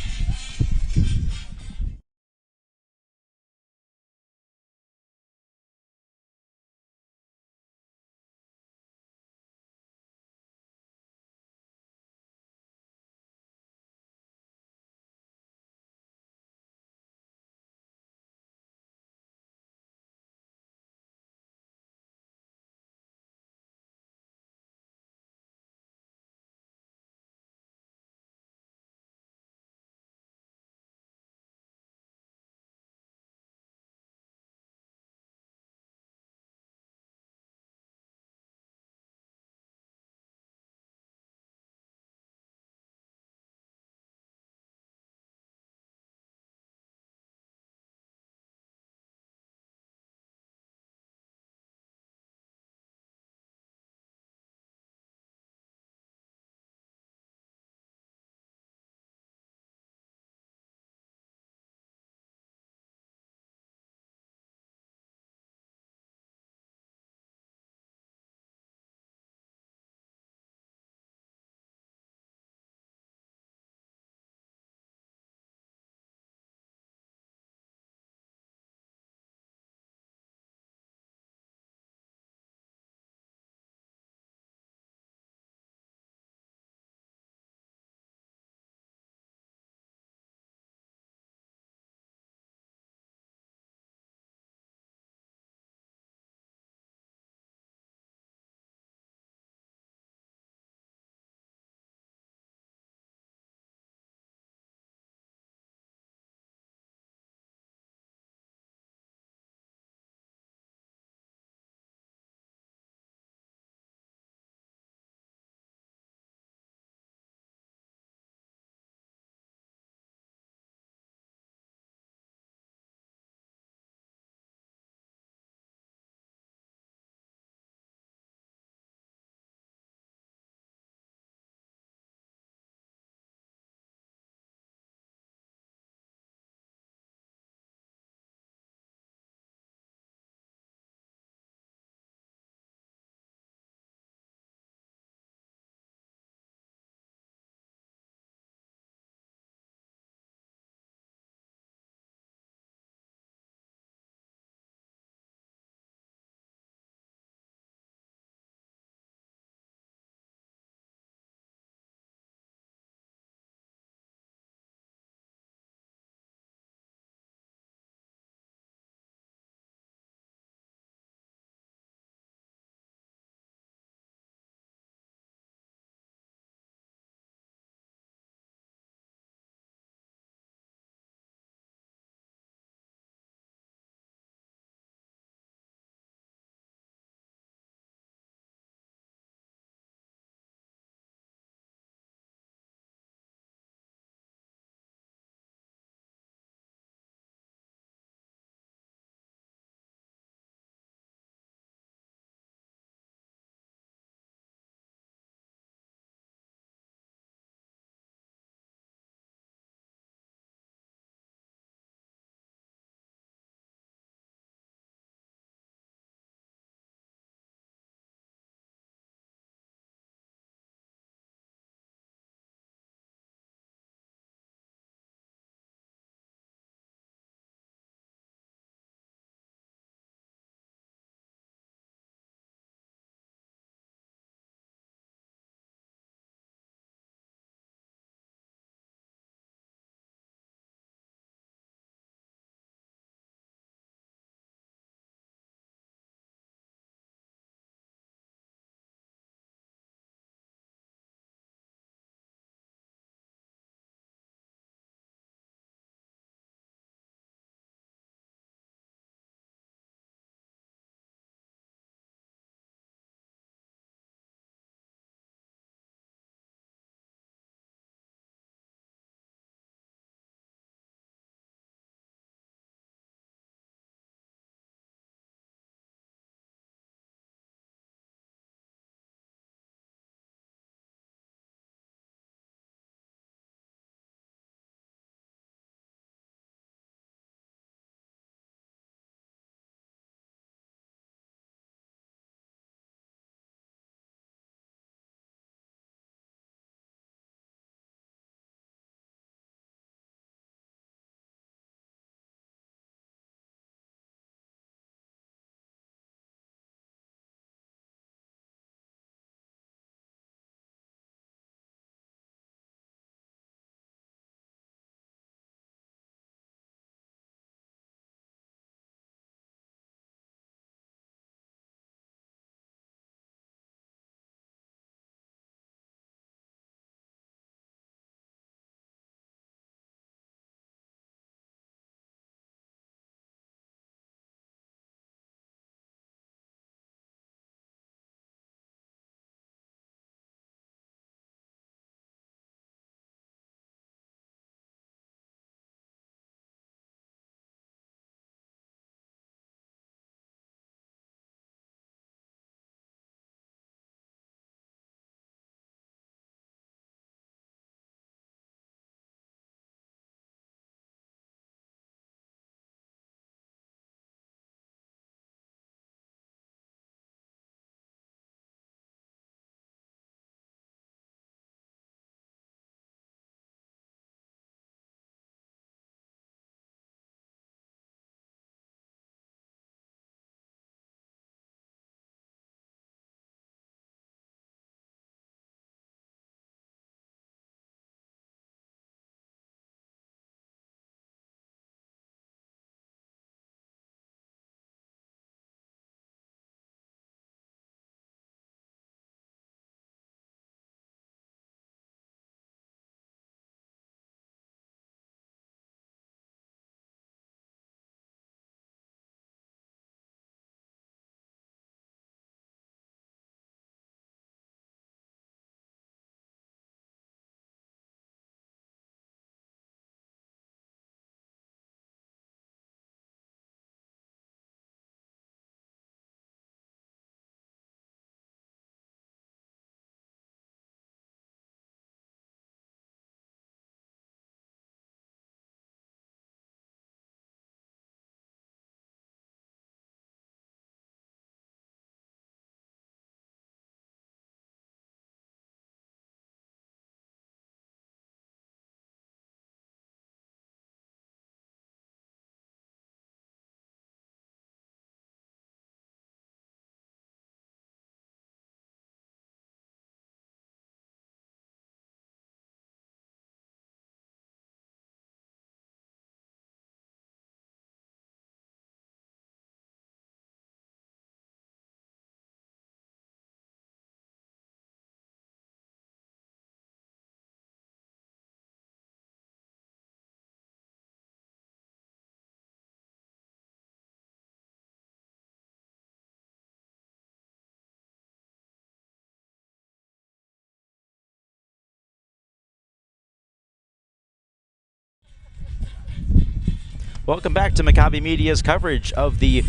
Speaker 2: Welcome back to Maccabi Media's coverage of the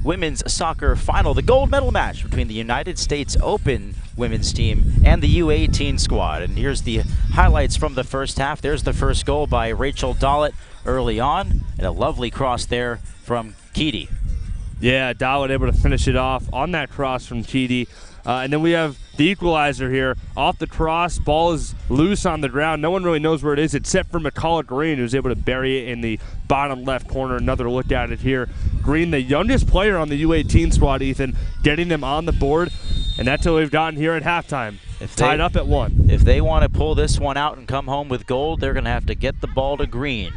Speaker 2: women's soccer final, the gold medal match between the United States Open women's team and the U18 squad. And here's the highlights from the first half. There's the first goal by Rachel Dollett early on, and a lovely cross there from Keedy.
Speaker 5: Yeah, Dollett able to finish it off on that cross from Keedy. And then we have the equalizer here. Off the cross, ball is loose on the ground. No one really knows where it is except for McCullough Green, who's able to bury it in the bottom left corner. Another look at it here. Green, the youngest player on the U18 squad, Ethan, getting them on the board. And that's what we've gotten here at halftime. Tied up at 1.
Speaker 2: If they want to pull this one out and come home with gold, they're going to have to get the ball to Green.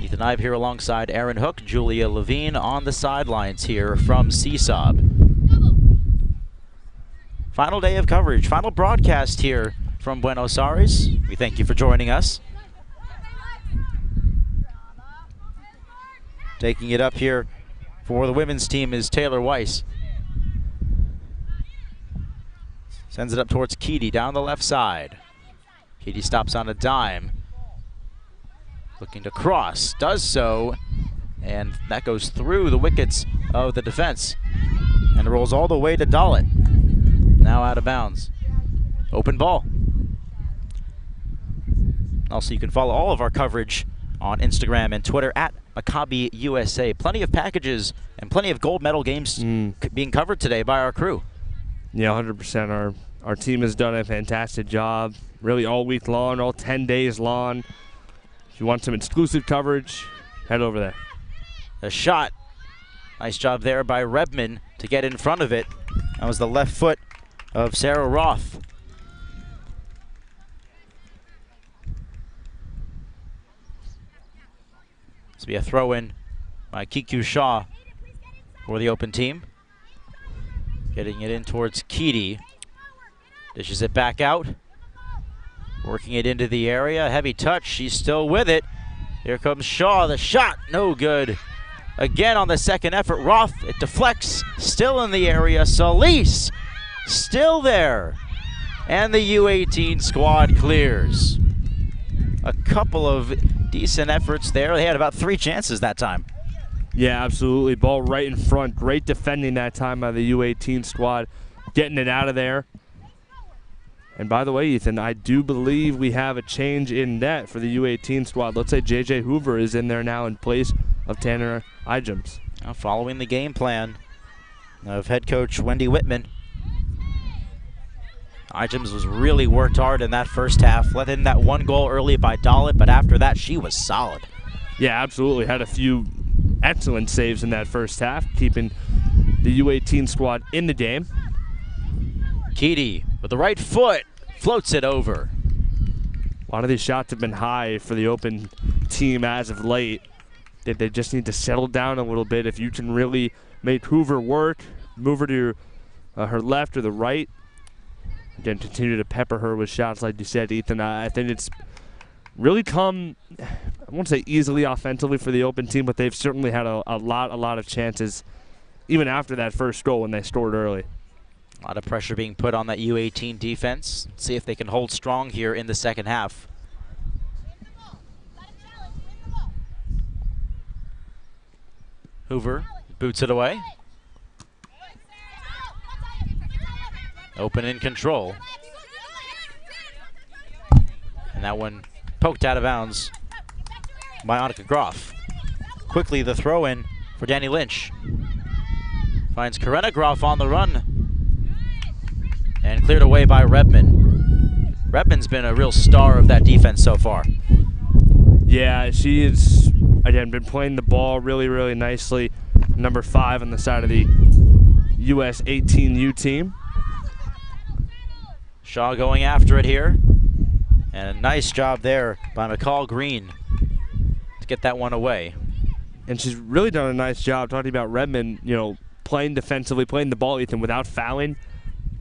Speaker 2: Ethan Ive here alongside Aaron Hook, Julia Levine on the sidelines here from CSOB. Final day of coverage, final broadcast here from Buenos Aires. We thank you for joining us. Taking it up here for the women's team is Taylor Weiss. Sends it up towards Keedy down the left side. Keedy stops on a dime. Looking to cross, does so, and that goes through the wickets of the defense and rolls all the way to Dollett. Now out of bounds. Open ball. Also, you can follow all of our coverage on Instagram and Twitter at Maccabi USA. Plenty of packages and plenty of gold medal games being covered today by our crew.
Speaker 5: Yeah, 100%. Our team has done a fantastic job, really all week long, all 10 days long. If you want some exclusive coverage, head over there.
Speaker 2: A shot. Nice job there by Rebman to get in front of it. That was the left foot of Sarah Roth. This will be a throw-in by Kiku Shaw for the open team. Getting it in towards Keedy. Dishes it back out. Working it into the area. Heavy touch. She's still with it. Here comes Shaw. The shot. No good. Again on the second effort. Roth. It deflects. Still in the area. Solis. Still there. And the U18 squad clears. A couple of decent efforts there. They had about 3 chances that time.
Speaker 5: Yeah, absolutely. Ball right in front. Great defending that time by the U18 squad. Getting it out of there. And by the way, Ethan, I do believe we have a change in net for the U18 squad. Let's say J.J. Hoover is in there now in place of Tanner Ijems.
Speaker 2: Following the game plan of head coach Wendy Whitman. Ijems was really worked hard in that first half. Let in that 1 goal early by Dollett, but after that, she was solid.
Speaker 5: Yeah, absolutely. Had a few excellent saves in that first half, keeping the U18 squad in the game.
Speaker 2: Keedy with the right foot floats it over.
Speaker 5: A lot of these shots have been high for the open team as of late. They just need to settle down a little bit. If you can really make Hoover work, move her to her left or the right, again, continue to pepper her with shots like you said, Ethan. I think it's really come, I won't say easily offensively for the open team, but they've certainly had a lot of chances even after that first goal when they scored early.
Speaker 2: A lot of pressure being put on that U18 defense. Let's see if they can hold strong here in the second half. Hoover boots it away. Open in control. And that one poked out of bounds by Annika Groff. Quickly the throw in for Danny Lynch. Finds Karenna Groff on the run. And cleared away by Rebman. Rebman's been a real star of that defense so far.
Speaker 5: Yeah, she is, again, been playing the ball really, really nicely. Number 5 on the side of the US 18U team.
Speaker 2: Shaw going after it here. And a nice job there by McCall Green to get that one away.
Speaker 5: And she's really done a nice job talking about Redmond, you know, playing defensively, playing the ball, Ethan, without fouling.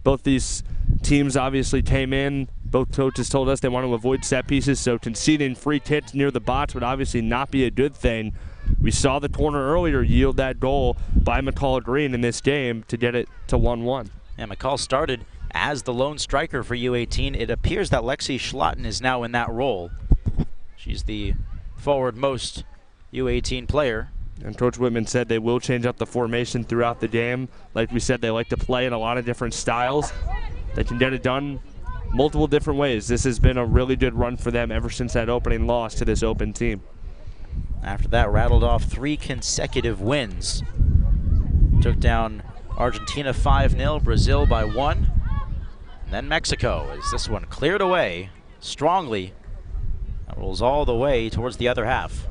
Speaker 5: Both these teams obviously came in. Both coaches told us they want to avoid set pieces, so conceding free kicks near the box would obviously not be a good thing. We saw the corner earlier yield that goal by McCall Green in this game to get it to 1-1.
Speaker 2: And McCall started as the lone striker for U18. It appears that Lexi Schlatten is now in that role. She's the forward most U18 player.
Speaker 5: And Coach Whitman said they will change up the formation throughout the game. Like we said, they like to play in a lot of different styles. They can get it done multiple different ways. This has been a really good run for them ever since that opening loss to this open team.
Speaker 2: After that, rattled off 3 consecutive wins. Took down Argentina 5-0, Brazil by 1. And then Mexico, as this one cleared away strongly. That rolls all the way towards the other half.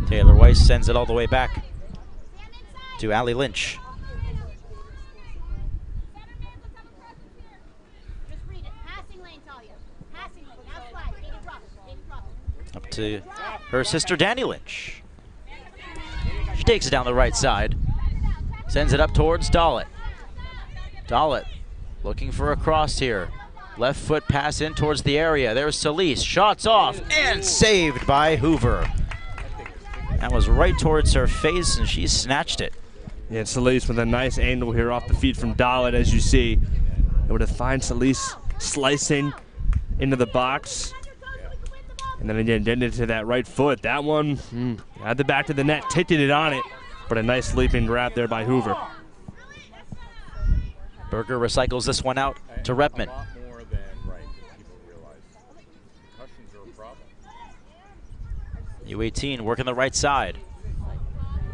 Speaker 2: Taylor Weiss sends it all the way back to Allie Lynch. Up to her sister Danny Lynch. She takes it down the right side. Sends it up towards Dollett. Dollett looking for a cross here. Left foot pass in towards the area. There's Solis. Shots off and saved by Hoover. That was right towards her face, and she snatched it.
Speaker 5: Yeah, Solis with a nice angle here off the feet from Dollett, as you see. Able to find Solis slicing into the box. And then again, getting into that right foot. That one, at the back of the net, taking it on it. But a nice leaping grab there by Hoover.
Speaker 2: Berger recycles this one out to Repman. U18 working the right side.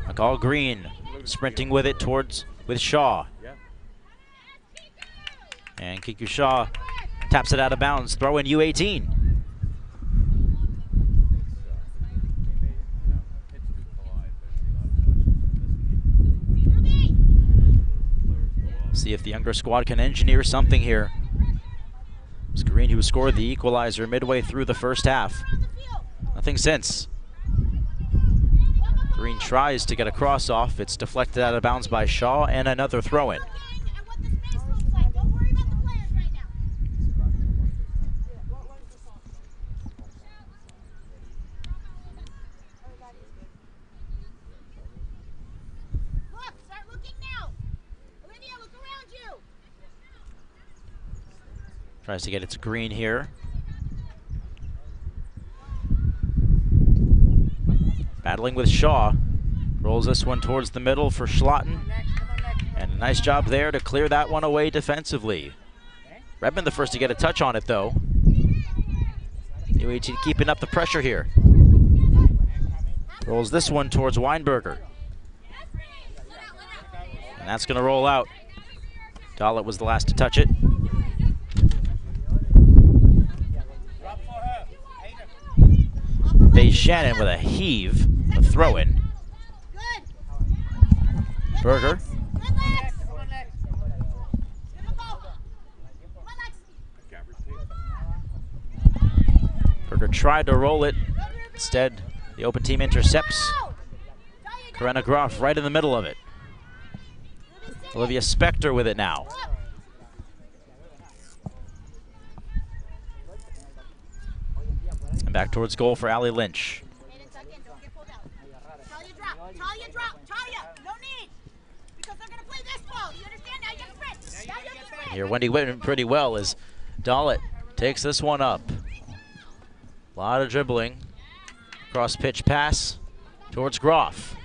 Speaker 2: McCall Green sprinting with it with Shaw. And Kiku Shaw taps it out of bounds. Throw in U18. See if the younger squad can engineer something here. It's Green who scored the equalizer midway through the first half. Nothing since. Green tries to get a cross off. It's deflected out of bounds by Shaw, and another throw-in. Tries to get it to Green here. Battling with Shaw. Rolls this one towards the middle for Schlatten. And a nice job there to clear that one away defensively. Redmond the first to get a touch on it, though. U18 keeping up the pressure here. Rolls this one towards Weinberger. And that's going to roll out. Dollett was the last to touch it. Shannon with a heave, a throw-in. Berger. Berger tried to roll it. Instead, the open team intercepts. Corinna Groff right in the middle of it. Olivia Spector with it now. And back towards goal for Allie Lynch. Here Wendy Whitman pretty well as Dollett takes this one up. A lot of dribbling. Cross pitch pass towards Groff.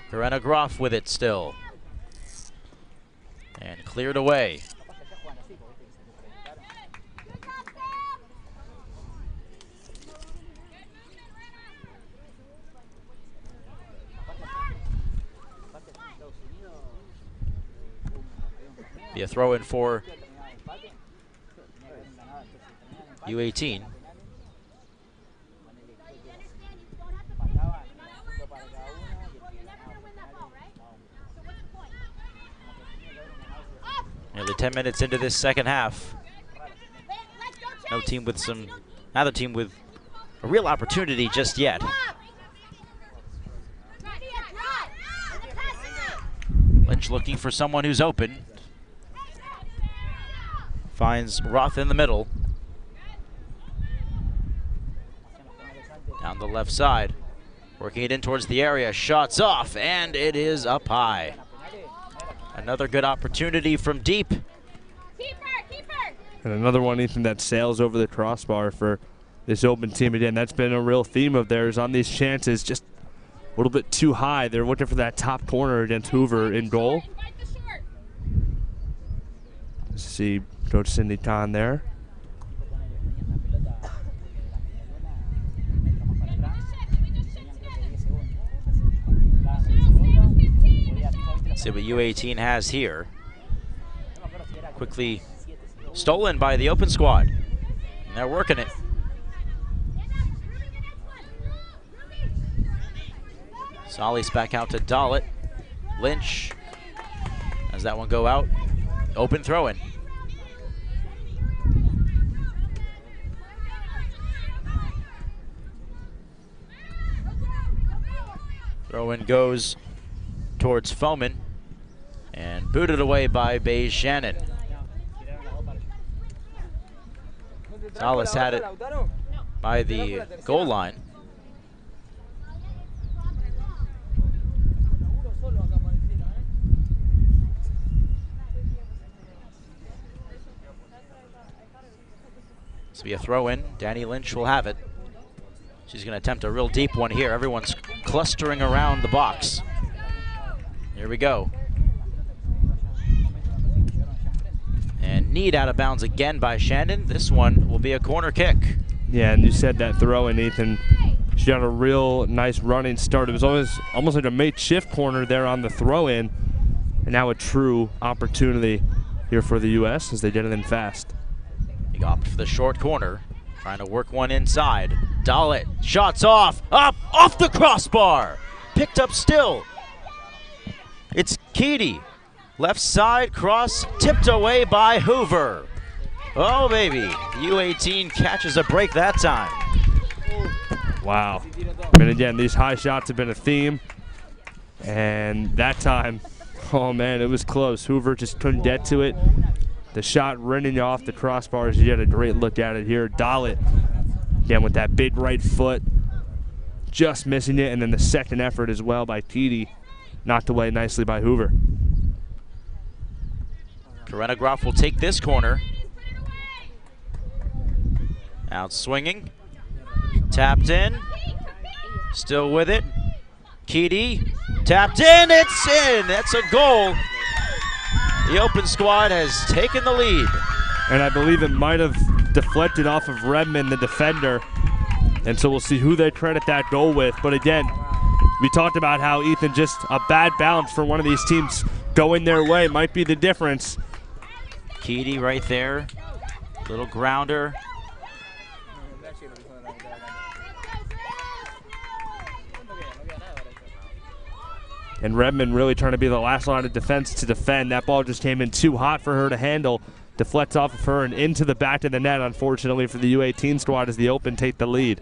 Speaker 2: Corinna Groff with it still. And cleared away. Be a throw in for U18. Nearly 10 minutes into this second half. Neither team with a real opportunity just yet. Lynch looking for someone who's open. Finds Roth in the middle. Down the left side. Working it in towards the area, shots off, and it is up high. Another good opportunity from deep.
Speaker 5: And another one, Ethan, that sails over the crossbar for this open team. Again, that's been a real theme of theirs on these chances, just a little bit too high. They're looking for that top corner against Hoover in goal. Let's see Coach Cindy Kahn there.
Speaker 2: See what U18 has here. Quickly stolen by the open squad. And they're working it. Solis back out to Dalit. Lynch. As that one go out. Open throw-in. Throw-in goes towards Foman. And booted away by Bay Shannon. Solis had it by the goal line. This will be a throw-in. Danny Lynch will have it. She's going to attempt a real deep one here. Everyone's clustering around the box. Here we go. And Need out of bounds again by Shandon. This one will be a corner kick.
Speaker 5: Yeah, and you said that throw-in, Ethan. She got a real nice running start. It was almost like a makeshift corner there on the throw-in. And now a true opportunity here for the U.S. as they get it in fast.
Speaker 2: He opted for the short corner, trying to work one inside. Dalit, shots off, off the crossbar. Picked up still. It's Keedy. Left side cross, tipped away by Hoover. Oh, baby. U18 catches a break that time.
Speaker 5: Wow. I mean, again, these high shots have been a theme. And that time, oh, man, it was close. Hoover just couldn't get to it. The shot running off the crossbars. You had a great look at it here. Dalit, again, with that big right foot, just missing it. And then the second effort as well by Keedy, knocked away nicely by Hoover.
Speaker 2: Corinna Groff will take this corner. Out swinging. Tapped in. Still with it. Keedy. Tapped in. It's in. That's a goal. The open squad has taken the lead.
Speaker 5: And I believe it might have deflected off of Redmond, the defender. And so we'll see who they credit that goal with. But again, we talked about how, Ethan, just a bad bounce for one of these teams going their way might be the difference.
Speaker 2: Keedy right there. Little grounder.
Speaker 5: And Redmond really trying to be the last line of defense to defend. That ball just came in too hot for her to handle. Deflects off of her and into the back of the net, unfortunately, for the U18 squad as the Open take the lead.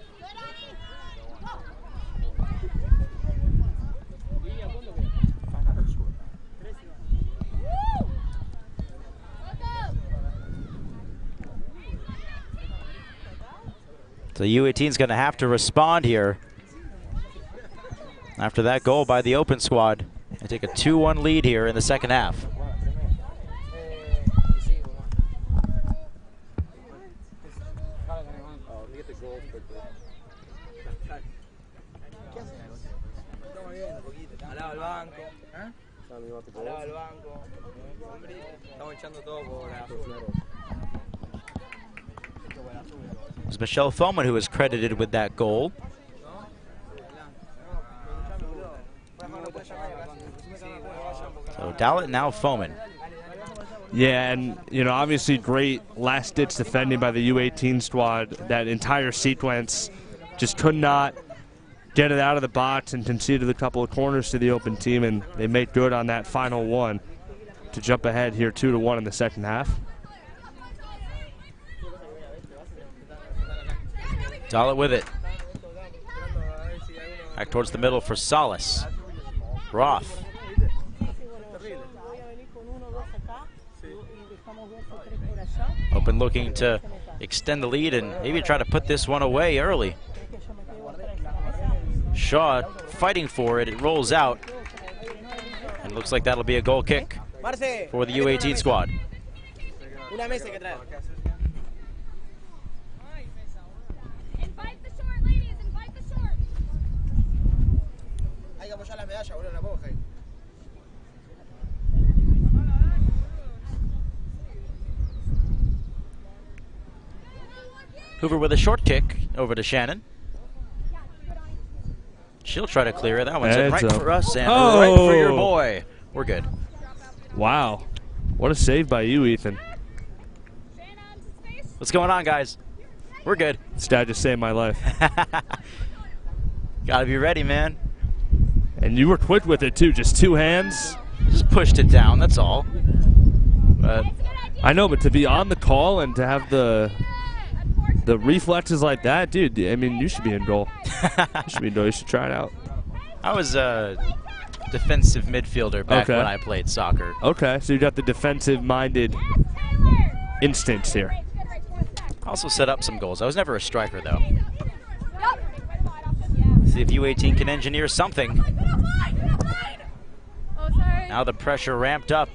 Speaker 2: So U18's going to have to respond here. After that goal by the Open squad, they take a 2-1 lead here in the second half. It was Michelle Foman who was credited with that goal. So Dalit now Foman.
Speaker 5: Yeah, and obviously great last-ditch defending by the U18 squad. That entire sequence just could not get it out of the box and conceded a couple of corners to the Open team, and they made good on that final one to jump ahead here 2-1 in the second half.
Speaker 2: Dalit with it. Back towards the middle for Solis. Roth. Open looking to extend the lead and maybe try to put this one away early. Shaw fighting for it. It rolls out. And looks like that'll be a goal kick for the U18 squad.
Speaker 7: Invite the short, ladies. Invite the short.
Speaker 2: Hoover with a short kick over to Shannon. She'll try to clear it. That one's in right for us and right for your boy. We're good.
Speaker 5: Wow. What a save by you, Ethan.
Speaker 2: What's going on, guys? We're good.
Speaker 5: This guy just saved my life.
Speaker 2: Gotta be ready, man.
Speaker 5: And you were quick with it, too. Just two hands.
Speaker 2: Just pushed it down, that's all. But
Speaker 5: I know, but to be on the call and to have the reflexes like that, dude, I mean, you should be in goal. You should be in goal. You should try it out.
Speaker 2: I was a defensive midfielder back when I played soccer.
Speaker 5: Okay, so you got the defensive-minded instincts here.
Speaker 2: Also set up some goals. I was never a striker, though. See if U18 can engineer something. Now the pressure ramped up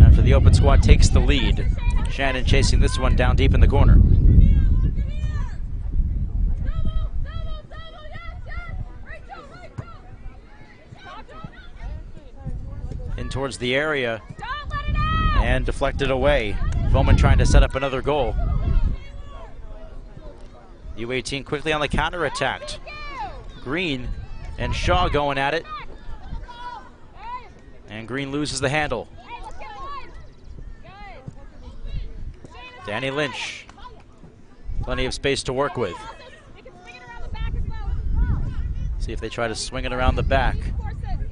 Speaker 2: after the open squad takes the lead. Shannon chasing this one down deep in the corner. In towards the area and deflected away. Bowman trying to set up another goal. U18 quickly on the counter attacked. Green and Shaw going at it. And Green loses the handle. Danny Lynch. Plenty of space to work with. See if they try to swing it around the back.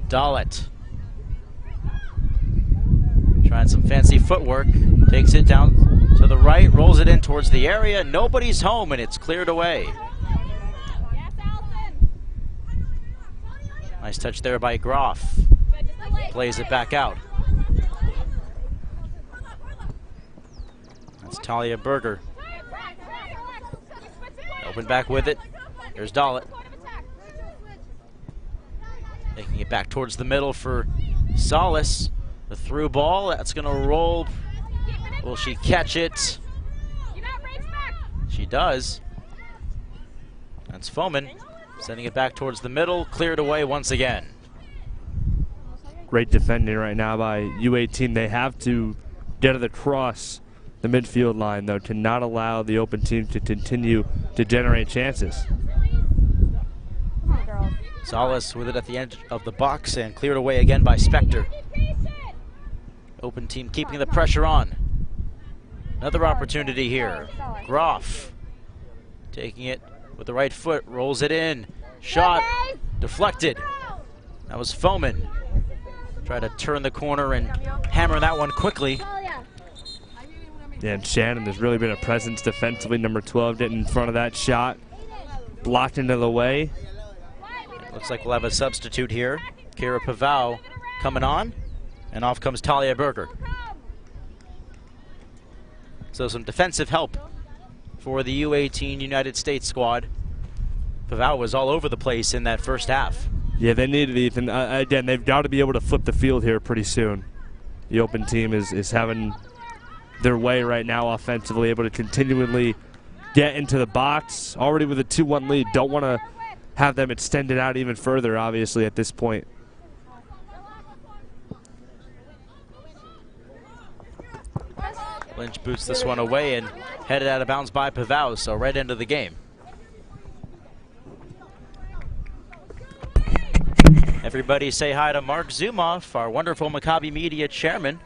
Speaker 2: Dalit. Trying some fancy footwork. Takes it down to the right, rolls it in towards the area. Nobody's home, and it's cleared away. Nice touch there by Groff. Plays it back out. That's Talia Berger. Open back with it. Here's Dalit. Taking it back towards the middle for Solis. The through ball, that's gonna roll. Will she catch it? She does. That's Foman. Sending it back towards the middle, cleared away once again.
Speaker 5: Great defending right now by U18. They have to get it across the midfield line, though, to not allow the open team to continue to generate chances.
Speaker 2: Solis with it at the end of the box and cleared away again by Spector. Open team keeping the pressure on. Another opportunity here. Groff taking it with the right foot, rolls it in. Shot deflected. That was Foman. Try to turn the corner and hammer that one quickly.
Speaker 5: Yeah, and Shannon, there's really been a presence defensively. Number 12 getting in front of that shot. Blocked into the way.
Speaker 2: Looks like we'll have a substitute here. Kira Pavao coming on. And off comes Talia Berger. So some defensive help for the U18 United States squad. Pavao was all over the place in that first half.
Speaker 5: Yeah, they needed Ethan. Again, they've got to be able to flip the field here pretty soon. The open team is having their way right now offensively, able to continually get into the box. Already with a 2-1 lead. Don't want to have them extend it out even further, obviously, at this point.
Speaker 2: Lynch boots this one away and headed out of bounds by Pavao, so right into the game. Everybody say hi to Mark Zumoff, our wonderful Maccabi Media chairman.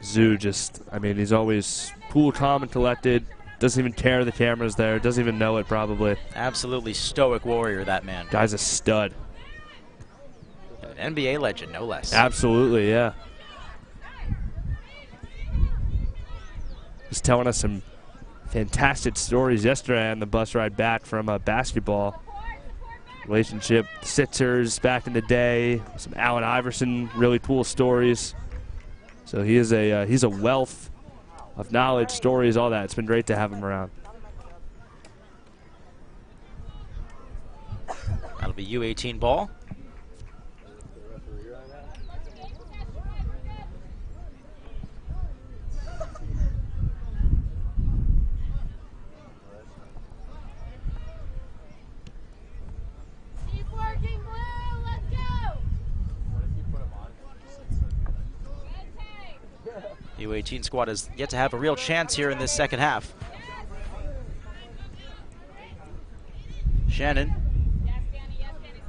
Speaker 5: Zoo just, I mean, he's always cool, calm, and collected. Doesn't even care the camera's there. Doesn't even know it, probably.
Speaker 2: Absolutely stoic warrior, that man.
Speaker 5: Guy's a stud.
Speaker 2: An NBA legend, no less.
Speaker 5: Absolutely, yeah. Was telling us some fantastic stories yesterday on the bus ride back from basketball. Relationship, Sitzers back in the day, some Allen Iverson, really cool stories. So he is he's a wealth of knowledge, stories, all that. It's been great to have him around.
Speaker 2: That'll It'll be U18 ball.
Speaker 7: Keep working, Blue. Let's go.
Speaker 2: U18 squad has yet to have a real chance here in this second half. Shannon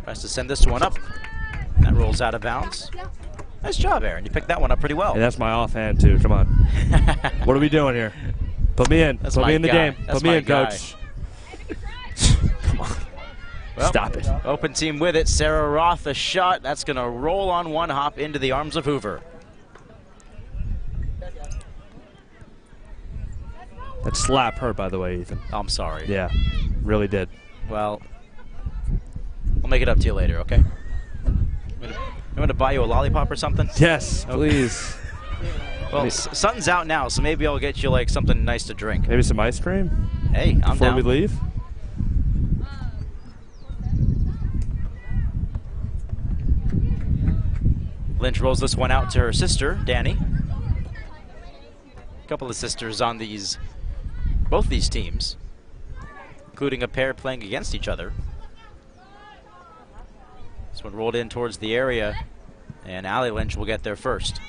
Speaker 2: tries to send this one up. That rolls out of bounds. Nice job, Aaron. You picked that one up pretty well.
Speaker 5: Hey, that's my offhand, too. Come on. What are we doing here? Put me in. Put me in the game. Put me in, coach. Come on.
Speaker 2: Well,
Speaker 5: stop it.
Speaker 2: Open team with it. Sarah Roth, a shot. That's going to roll on one hop into the arms of Hoover.
Speaker 5: That slap hurt, by the way, Ethan.
Speaker 2: I'm sorry.
Speaker 5: Yeah, really did.
Speaker 2: Well, we'll make it up to you later, okay? I'm going to buy you a lollipop or something?
Speaker 5: Yes, please.
Speaker 2: Well, sun's out now, so maybe I'll get you like something nice to drink.
Speaker 5: Maybe some ice cream?
Speaker 2: Hey, I'm
Speaker 5: before
Speaker 2: down.
Speaker 5: we leave?
Speaker 2: Lynch rolls this one out to her sister, Danny. A couple of sisters on both these teams, including a pair playing against each other. This one rolled in towards the area, and Allie Lynch will get there first.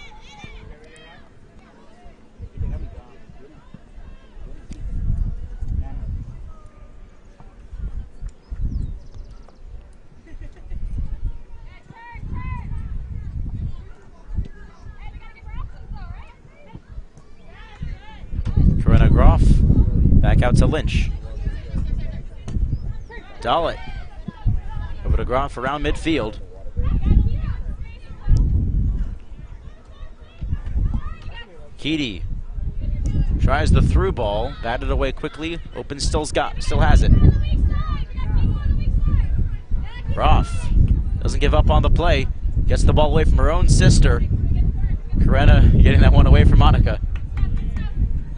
Speaker 2: Corinna Groff back out to Lynch. Dalit over to Groff around midfield. Keedy tries the through ball, batted away quickly. Open still has it. Groff doesn't give up on the play. Gets the ball away from her own sister. Corinna getting that one away from Monica.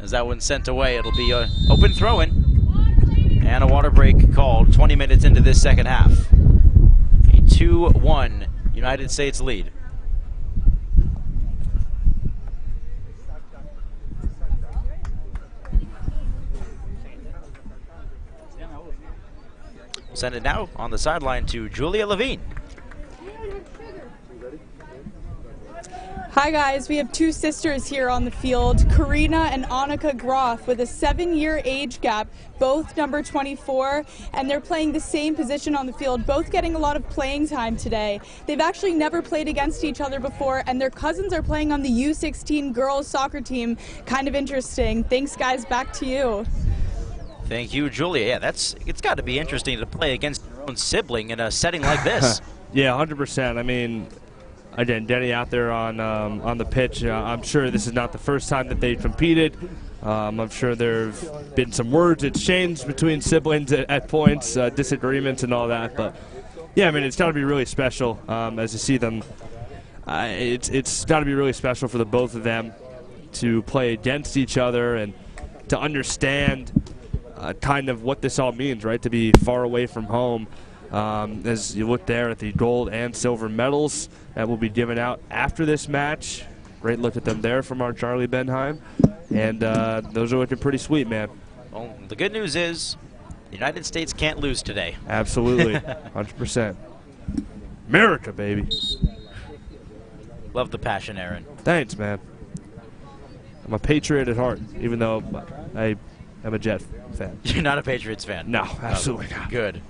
Speaker 2: As that one's sent away, it'll be an open throw-in. And a water break called 20 minutes into this second half. A 2-1 United States lead. Send it now on the sideline to Julia Levine.
Speaker 3: Hi guys, we have two sisters here on the field, Karina and Annika Groff, with a 7-year age gap, both number 24, and they're playing the same position on the field, both getting a lot of playing time today. They've actually never played against each other before, and their cousins are playing on the U16 girls soccer team. Kind of interesting. Thanks guys, back to you.
Speaker 2: Thank you, Julia. Yeah, it's got to be interesting to play against your own sibling in a setting like this.
Speaker 5: Yeah, 100%. I mean, again, Denny out there on the pitch. I'm sure this is not the first time that they've competed. I'm sure there have been some words exchanged between siblings at points, disagreements and all that. But yeah, I mean, it's got to be really special as you see them. It's got to be really special for the both of them to play against each other and to understand kind of what this all means, right? To be far away from home. As you look there at the gold and silver medals that will be given out after this match. Great look at them there from our Charlie Benheim. And those are looking pretty sweet, man.
Speaker 2: Well, the good news is the United States can't lose today.
Speaker 5: Absolutely. 100%. America, baby.
Speaker 2: Love the passion, Aaron.
Speaker 5: Thanks, man. I'm a patriot at heart, even though I am a Jet fan.
Speaker 2: You're not a Patriots fan?
Speaker 5: No, absolutely not.
Speaker 2: Good.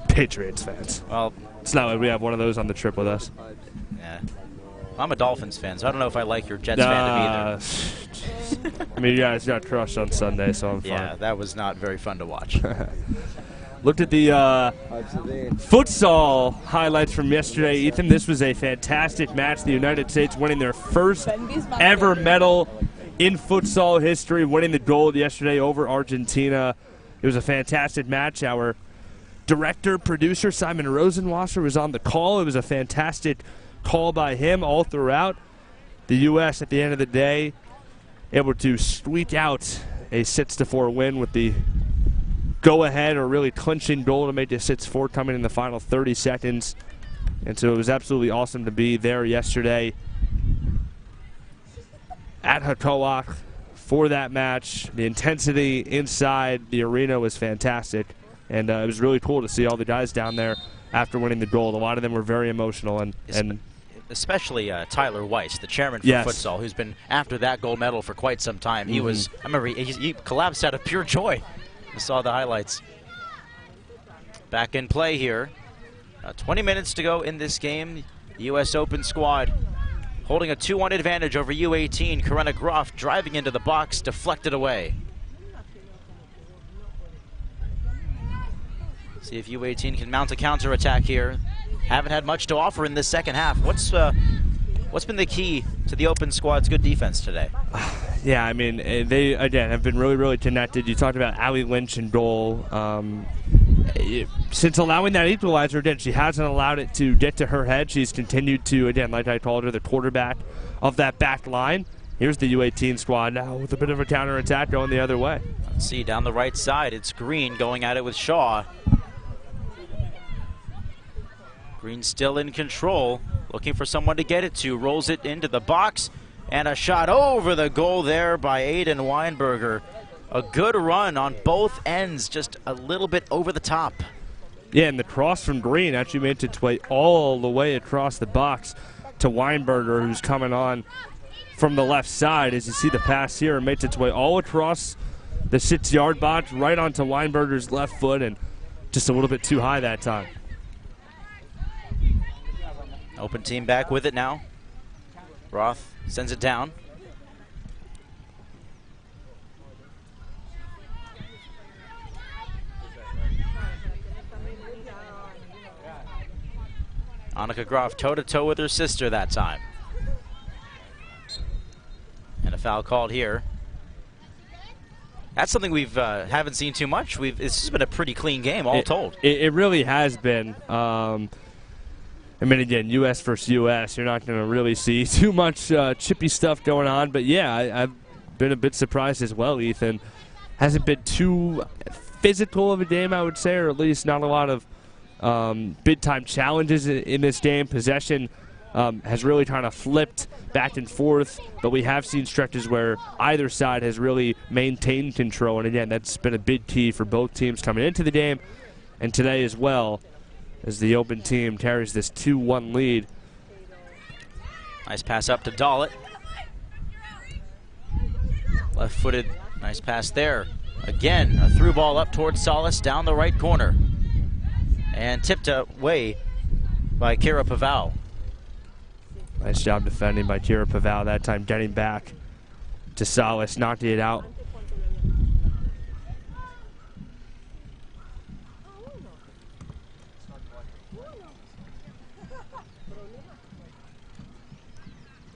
Speaker 5: Patriots fans.
Speaker 2: Well,
Speaker 5: it's not like we have one of those on the trip with us.
Speaker 2: Yeah. I'm a Dolphins fan, so I don't know if I like your Jets fandom either.
Speaker 5: I mean, you guys got crushed on Sunday, so I'm fine.
Speaker 2: Yeah, that was not very fun to watch.
Speaker 5: Looked at the futsal highlights from yesterday, Ethan. This was a fantastic match. The United States winning their first ever medal in futsal history, winning the gold yesterday over Argentina. It was a fantastic match. Our director, producer, Simon Rosenwasser was on the call. It was a fantastic call by him all throughout. The U.S. at the end of the day able to squeak out a 6-4 win with the go-ahead or really clinching goal to make this 6-4 coming in the final 30 seconds. And so it was absolutely awesome to be there yesterday at Hakoak for that match. The intensity inside the arena was fantastic, and it was really cool to see all the guys down there after winning the gold. A lot of them were very emotional, and
Speaker 2: especially Tyler Weiss, the chairman for
Speaker 5: Yes.
Speaker 2: futsal, who's been after that gold medal for quite some time. He was, I remember he collapsed out of pure joy. I saw the highlights. Back in play here. 20 minutes to go in this game. The U.S. Open squad holding a 2-1 advantage over U18. Corinna Groff driving into the box, deflected away. See if U18 can mount a counterattack here. Haven't had much to offer in this second half. What's been the key to the Open squad's good defense today?
Speaker 5: Yeah, I mean, they, again, have been really, really connected. You talked about Allie Lynch in goal. Since allowing that equalizer, again, she hasn't allowed it to get to her head. She's continued to, again, like I called her, the quarterback of that back line. Here's the U18 squad now with a bit of a counterattack going the other way.
Speaker 2: Let's see, down the right side, it's Green going at it with Shaw. Green still in control, looking for someone to get it to. Rolls it into the box, and a shot over the goal there by Aiden Weinberger. A good run on both ends, just a little bit over the top.
Speaker 5: Yeah, and the cross from Green actually made its way all the way across the box to Weinberger, who's coming on from the left side. As you see the pass here, it makes its way all across the 6-yard box, right onto Weinberger's left foot, and just a little bit too high that time.
Speaker 2: Open team back with it now. Roth sends it down. Annika Groff toe-to-toe with her sister that time. And a foul called here. That's something we've haven't seen too much. It's just been a pretty clean game, all told.
Speaker 5: It really has been. I mean, again, U.S. versus U.S., you're not going to really see too much chippy stuff going on. But, yeah, I've been a bit surprised as well, Ethan. Hasn't been too physical of a game, I would say, or at least not a lot of big-time challenges in this game. Possession has really kind of flipped back and forth, but we have seen stretches where either side has really maintained control. And, again, that's been a big key for both teams coming into the game and today as well, as the Open team carries this 2-1 lead.
Speaker 2: Nice pass up to Dollett. Left-footed, nice pass there. Again, a through ball up towards Solis down the right corner. And tipped away by Kira Paval.
Speaker 5: Nice job defending by Kira Paval, that time getting back to Solis, knocking it out.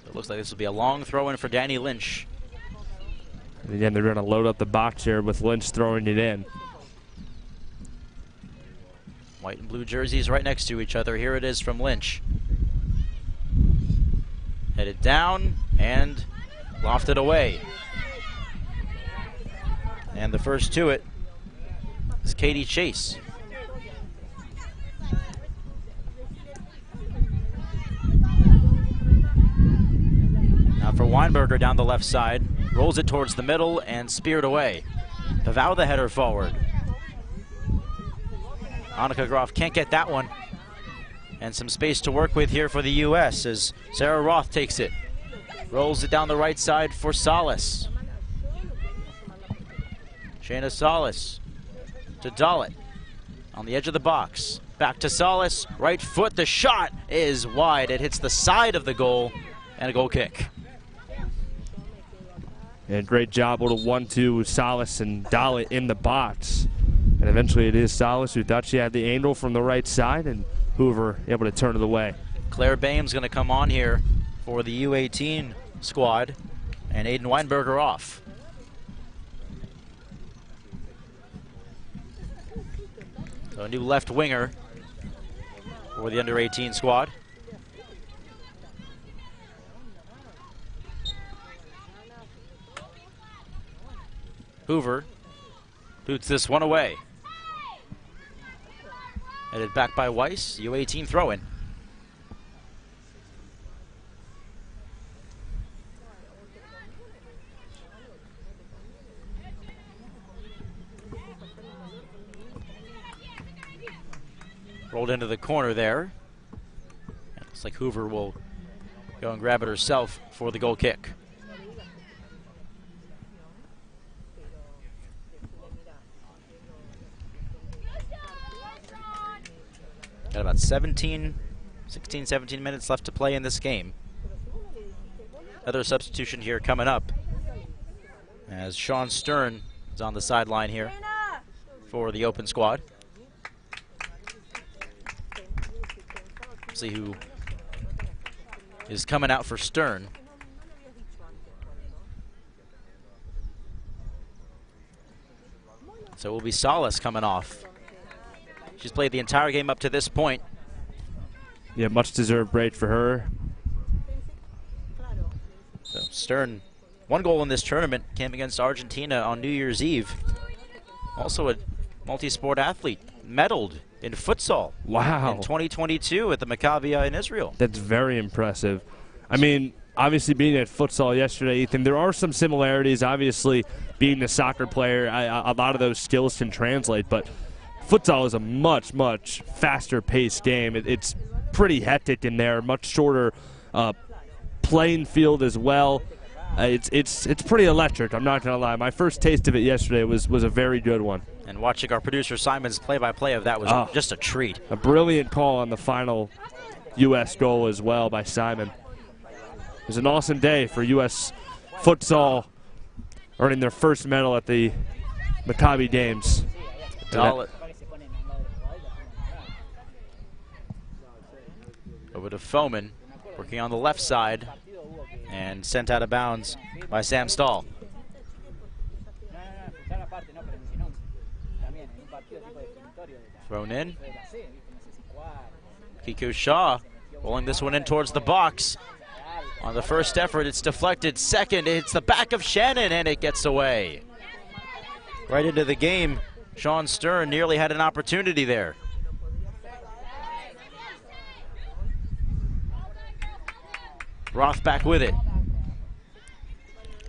Speaker 2: It looks like this will be a long throw in for Danny Lynch.
Speaker 5: And again, they're going to load up the box here with Lynch throwing it in.
Speaker 2: White and blue jerseys right next to each other. Here it is from Lynch. Headed down and lofted away. And the first to it is Katie Chase. Now for Weinberger down the left side. Rolls it towards the middle and speared away. Paval the header forward. Annika Groff can't get that one. And some space to work with here for the U.S. as Sarah Roth takes it. Rolls it down the right side for Solis. Shayna Solis to Dollett on the edge of the box. Back to Solis, right foot, the shot is wide. It hits the side of the goal and a goal kick.
Speaker 5: And great job, little 1-2 with Solis and Dollett in the box. And eventually it is Solis who thought she had the angle from the right side, and Hoover able to turn it away.
Speaker 2: Claire Bame's going to come on here for the U18 squad, and Aiden Weinberger off. So a new left winger for the under-18 squad. Hoover boots this one away. Headed back by Weiss, U18 throw-in. Rolled into the corner there. And looks like Hoover will go and grab it herself for the goal kick. Got about 16, 17 minutes left to play in this game. Another substitution here coming up as Sean Stern is on the sideline here for the open squad. See who is coming out for Stern. So it will be Salas coming off. She's played the entire game up to this point.
Speaker 5: Yeah, much deserved break for her.
Speaker 2: So Stern, 1 goal in this tournament, came against Argentina on New Year's Eve. Also a multi-sport athlete, medaled in futsal.
Speaker 5: Wow.
Speaker 2: In 2022 at the Maccabi in Israel.
Speaker 5: That's very impressive. I mean, obviously being at futsal yesterday, Ethan, there are some similarities. Obviously, being a soccer player, a lot of those skills can translate, but futsal is a much, much faster-paced game. It's pretty hectic in there, much shorter playing field as well. It's pretty electric, I'm not going to lie. My first taste of it yesterday was a very good one.
Speaker 2: And watching our producer Simon's play-by-play of that was just a treat.
Speaker 5: A brilliant call on the final U.S. goal as well by Simon. It was an awesome day for U.S. futsal, earning their first medal at the Maccabi Games.
Speaker 2: Over to Foman, working on the left side, and sent out of bounds by Sam Stahl. Thrown in. Kiko Shaw rolling this one in towards the box. On the first effort, it's deflected. Second, it's the back of Shannon, and it gets away. Right into the game. Sean Stern nearly had an opportunity there. Roth back with it.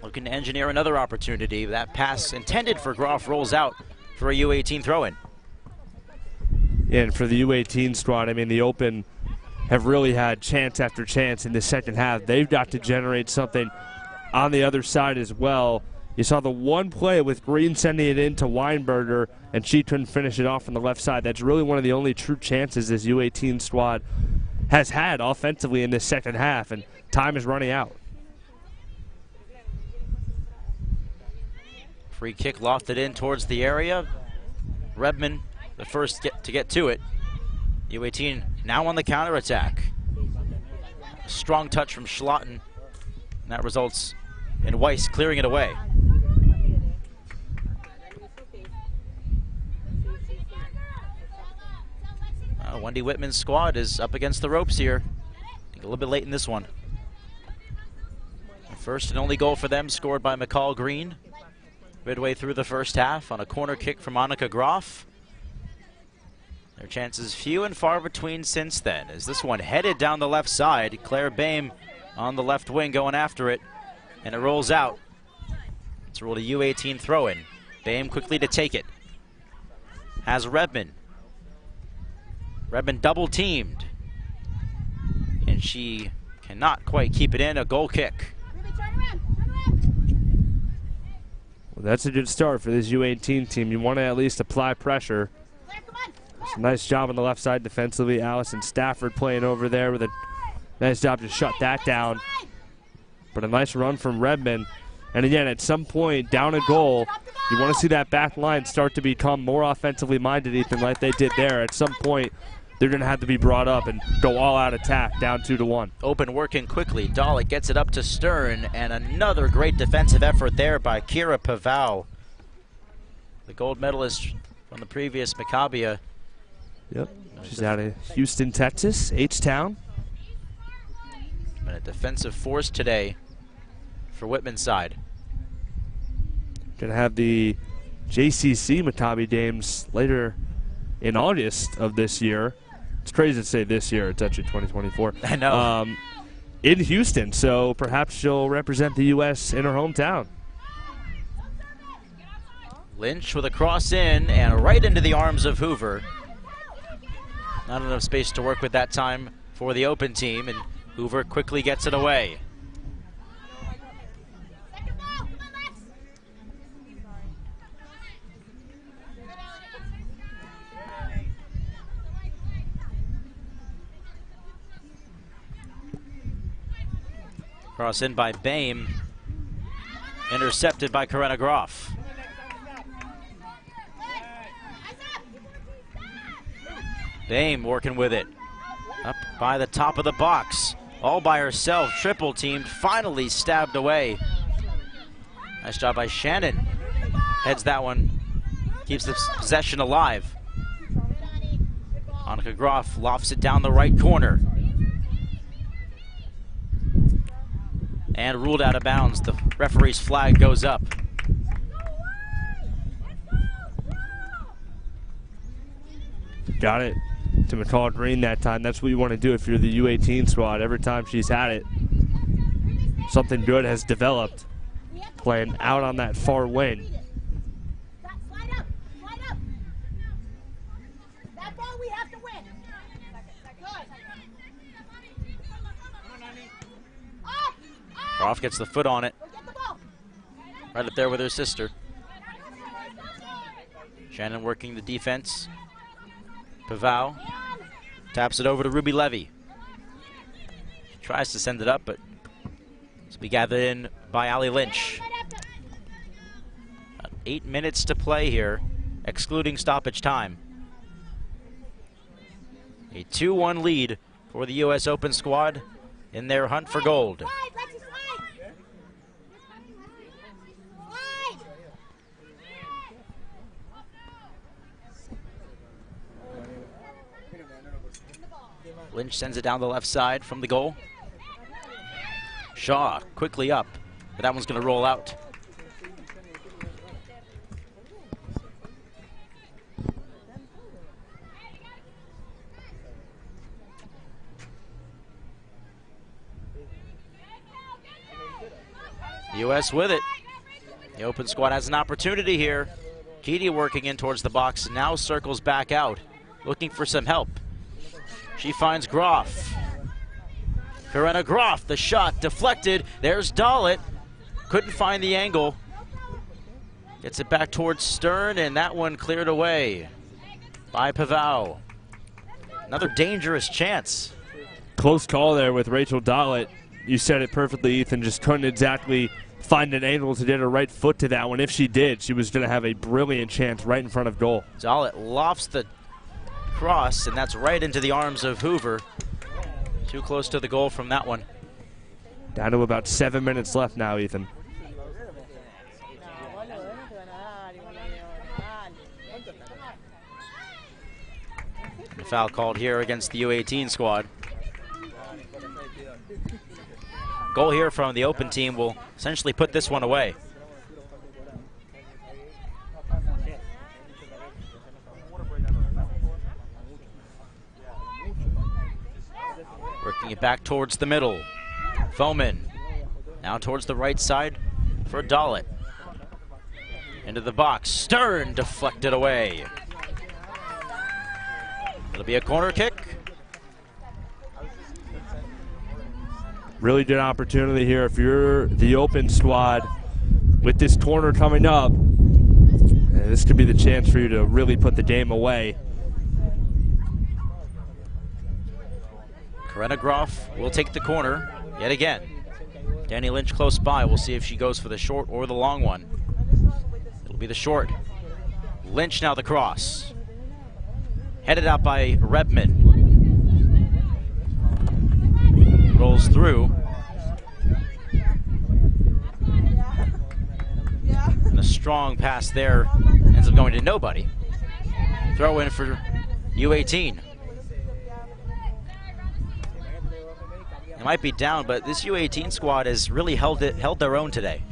Speaker 2: Looking to engineer another opportunity. That pass intended for Groff rolls out for a U18 throw-in.
Speaker 5: Yeah, and for the U18 squad, I mean, the Open have really had chance after chance in the second half. They've got to generate something on the other side as well. You saw the one play with Green sending it in to Weinberger, and she couldn't finish it off on the left side. That's really one of the only true chances this U18 squad has had offensively in this second half, and time is running out.
Speaker 2: Free kick lofted in towards the area. Redman, the first to get to it. U18 now on the counterattack. Strong touch from Schlatten, and that results in Weiss clearing it away. Wendy Whitman's squad is up against the ropes here. I think a little bit late in this one. The first and only goal for them scored by McCall Green midway through the first half on a corner kick from Monica Groff. Their chances few and far between since then, as this one headed down the left side. Claire Boehm on the left wing going after it, and it rolls out. It's rolled a U18 throw-in. Boehm quickly to take it. Has Redman. Redman double teamed, and she cannot quite keep it in. A goal kick.
Speaker 5: Well, that's a good start for this U18 team. You want to at least apply pressure. It's a nice job on the left side defensively. Allison Stafford playing over there with a nice job to shut that down. But a nice run from Redman. And again, at some point, down a goal, you want to see that back line start to become more offensively minded, Ethan, like they did there. At some point, they're going to have to be brought up and go all-out attack, down 2-1.
Speaker 2: Open working quickly. Dahlett gets it up to Stern, and another great defensive effort there by Kira Pavao, the gold medalist from the previous Maccabi.
Speaker 5: Yep, she's out of Houston, Texas, H-Town.
Speaker 2: Been a defensive force today for Whitman's side.
Speaker 5: Going to have the JCC Maccabi Games later in August of this year. It's crazy to say this year. It's actually 2024.
Speaker 2: I know.
Speaker 5: In Houston, so perhaps she'll represent the U.S. in her hometown.
Speaker 2: Lynch with a cross in and right into the arms of Hoover. Not enough space to work with that time for the open team, and Hoover quickly gets it away. Cross in by Boehm, intercepted by Corinna Groff. Boehm working with it, up by the top of the box, all by herself, triple teamed, finally stabbed away. Nice job by Shannon, heads that one, keeps the possession alive. Annika Groff lofts it down the right corner. And ruled out of bounds. The referee's flag goes up.
Speaker 5: Got it to McCall Green that time. That's what you want to do if you're the U18 squad. Every time she's had it, something good has developed. Playing out on that far wing.
Speaker 7: Slide up. That ball we have to win.
Speaker 2: Groff gets the foot on it. Right up there with her sister. Shannon working the defense. Pavao taps it over to Ruby Levy. She tries to send it up, but it's be gathered in by Allie Lynch. 8 minutes to play here, excluding stoppage time. A 2-1 lead for the U.S. Open squad in their hunt for gold. Lynch sends it down the left side from the goal. Shaw quickly up, but that one's going to roll out. U.S. with it. The open squad has an opportunity here. Keedy working in towards the box, now circles back out, looking for some help. She finds Groff. Corinna Groff, the shot deflected. There's Dalit. Couldn't find the angle. Gets it back towards Stern, and that one cleared away by Pavao. Another dangerous chance.
Speaker 5: Close call there with Rachel Dalit. You said it perfectly, Ethan. Just couldn't exactly find an angle to get her right foot to that one. If she did, she was going to have a brilliant chance right in front of goal.
Speaker 2: Dalit lofts the cross, and that's right into the arms of Hoover. Too close to the goal from that one.
Speaker 5: Down to about 7 minutes left now, Ethan.
Speaker 2: The foul called here against the U18 squad. Goal here from the open team will essentially put this one away. Working it back towards the middle. Foman now towards the right side for Dalit. Into the box. Stern deflected away. It'll be a corner kick.
Speaker 5: Really good opportunity here if you're the open squad with this corner coming up. This could be the chance for you to really put the game away.
Speaker 2: Corinna Groff will take the corner yet again. Danny Lynch close by. We'll see if she goes for the short or the long one. It'll be the short. Lynch now the cross. Headed out by Rebman. Rolls through. And a strong pass there ends up going to nobody. Throw in for U18. It might be down, but this U18 squad has really held their own today.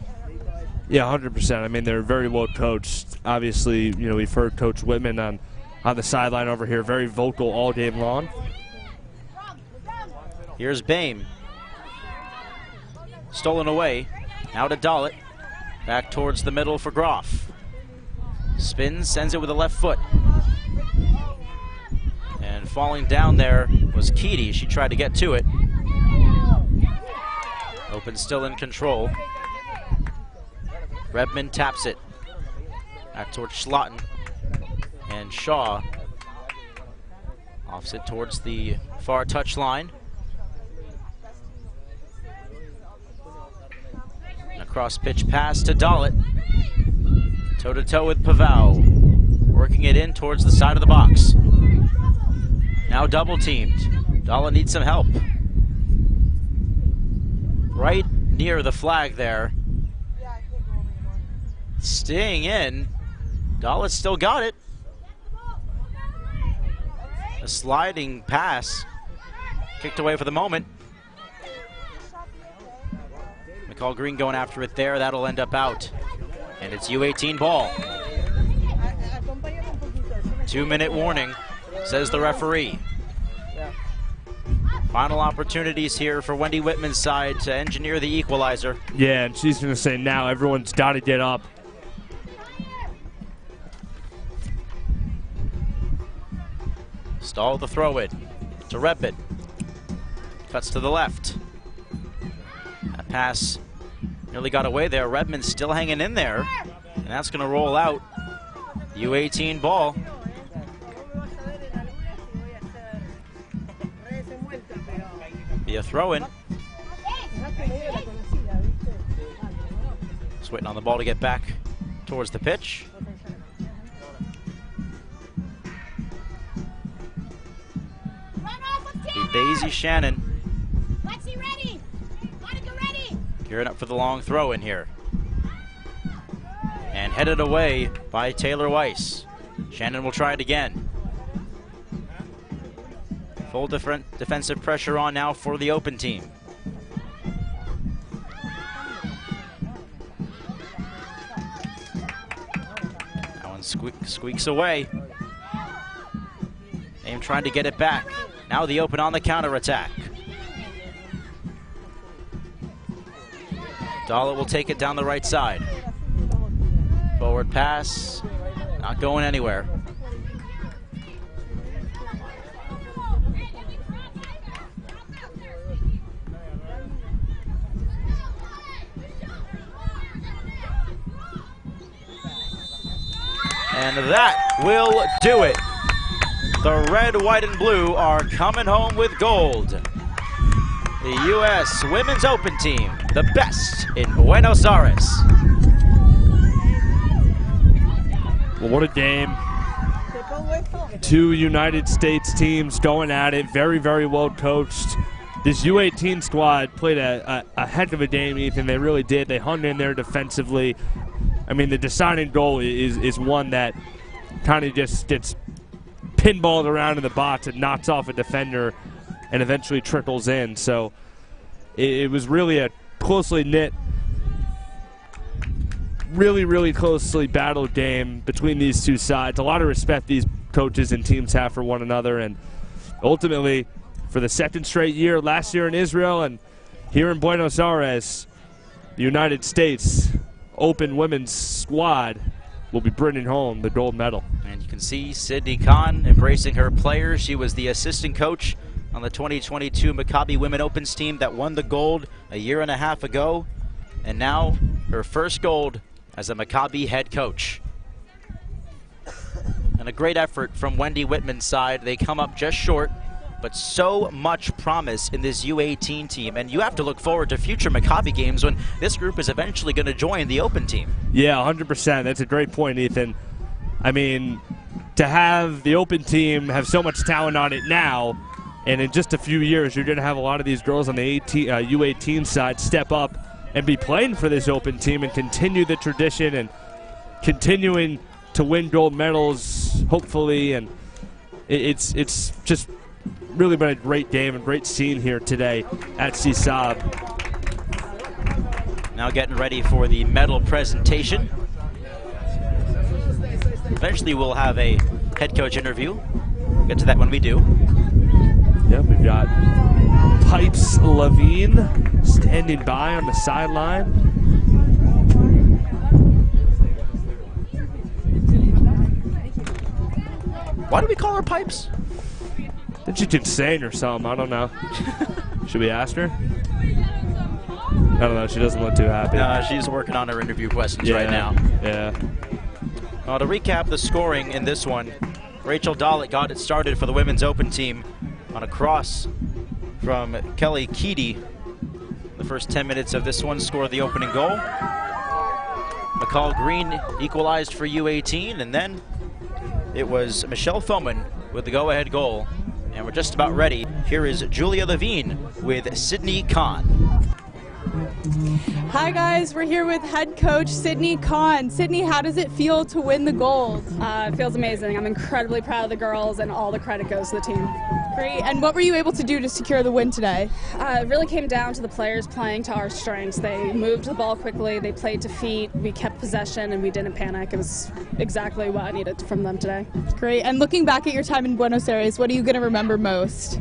Speaker 5: Yeah, 100%. I mean, they're very well coached. Obviously, you know, we've heard Coach Whitman on on the sideline over here, very vocal all game long.
Speaker 2: Here's Bame. Stolen away. Now to Dalit. Back towards the middle for Groff. Spins, sends it with the left foot. And falling down there was Keedy. She tried to get to it. Open still in control. Redmond taps it. Back towards Schlatten. And Shaw offs it towards the far touchline. Cross pitch pass to Dalit. Toe-to-toe with Pavao. Working it in towards the side of the box. Now double teamed. Dalit needs some help. Right near the flag there. Staying in. Dalit still got it. A sliding pass. Kicked away for the moment. McCall Green going after it there. That'll end up out. And it's U18 ball. 2-minute warning, says the referee. Final opportunities here for Wendy Whitman's side to engineer the equalizer.
Speaker 5: Yeah, and she's going to say now everyone's got to get up.
Speaker 2: Stall the throw in to Redmond. Cuts to the left. That pass nearly got away there. Redmond still hanging in there. And that's going to roll out. U18 ball. Be a throw-in. Just waiting on the ball to get back towards the pitch. Basie Shannon. Gearing up for the long throw in here. And headed away by Taylor Weiss. Shannon will try it again. Full defensive pressure on now for the open team. That one squeaks away. Aim trying to get it back. Now the open on the counterattack. Dalit will take it down the right side. Forward pass, not going anywhere. And that will do it. The red, white, and blue are coming home with gold. The U.S. Women's Open team, the best in Buenos Aires.
Speaker 5: Well, what a game. Two United States teams going at it, very, very well coached. This U18 squad played a heck of a game, Ethan. They really did. They hung in there defensively. I mean, the deciding goal is one that kind of just gets pinballed around in the box and knocks off a defender and eventually trickles in. So it was really a closely knit, really, really closely battled game between these two sides. A lot of respect these coaches and teams have for one another, and ultimately for the second straight year, last year in Israel and here in Buenos Aires, the United States Open women's squad will be bringing home the gold medal.
Speaker 2: And you can see Sydney Kahn embracing her players. She was the assistant coach on the 2022 Maccabi Women Opens team that won the gold a year and a half ago. And now her first gold as a Maccabi head coach. And a great effort from Wendy Whitman's side. They come up just short, but so much promise in this U18 team. And you have to look forward to future Maccabi games when this group is eventually going to join the Open team.
Speaker 5: Yeah, 100%. That's a great point, Ethan. I mean, to have the Open team have so much talent on it now, and in just a few years, you're going to have a lot of these girls on the U18 side step up and be playing for this Open team and continue the tradition and continuing to win gold medals, hopefully. And it's just really been a great game and great scene here today at CSAB.
Speaker 2: Now getting ready for the medal presentation. Eventually we'll have a head coach interview. We'll get to that when we do.
Speaker 5: Yep, we've got Pipes Levine standing by on the sideline.
Speaker 2: Why do we call her Pipes?
Speaker 5: I think she's insane or something. I don't know. Should we ask her? I don't know. She doesn't look too happy.
Speaker 2: She's working on her interview questions right now.
Speaker 5: Yeah.
Speaker 2: To recap the scoring in this one, Rachel Dollett got it started for the women's open team on a cross from Kelly Keedy. The first 10 minutes of this one scored the opening goal. McCall Green equalized for U18, and then it was Michelle Foman with the go-ahead goal. And we're just about ready. Here is Julia Levine with Sydney Kahn.
Speaker 3: Hi guys, we're here with head coach Sydney Kahn. Sydney, how does it feel to win the gold?
Speaker 8: It feels amazing. I'm incredibly proud of the girls, and all the credit goes to the team.
Speaker 3: Great. And what were you able to do to secure the win today?
Speaker 8: It really came down to the players playing to our strengths. They moved the ball quickly, they played to feet, we kept possession, and we didn't panic. It was exactly what I needed from them today.
Speaker 3: Great. And looking back at your time in Buenos Aires, what are you going to remember most?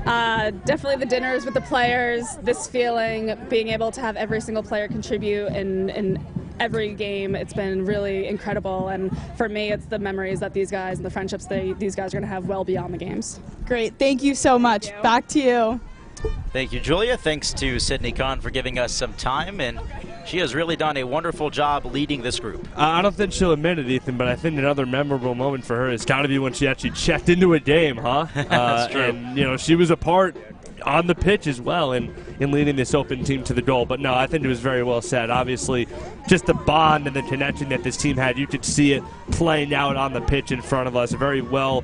Speaker 8: Definitely the dinners with the players, this feeling, being able to have every single player contribute in every game. It's been really incredible, and for me it's the memories that these guys and the friendships these guys are going to have well beyond the games.
Speaker 3: Great, thank you so much. Back to you.
Speaker 2: Thank you, Julia. Thanks to Sydney Kahn for giving us some time, and she has really done a wonderful job leading this group.
Speaker 5: I don't think she'll admit it, Ethan, but I think another memorable moment for her has got to be when she actually checked into a game, huh?
Speaker 2: That's true.
Speaker 5: And, you know, she was a part on the pitch as well in leading this open team to the goal. But no, I think it was very well said. Obviously, just the bond and the connection that this team had, you could see it playing out on the pitch in front of us. A very well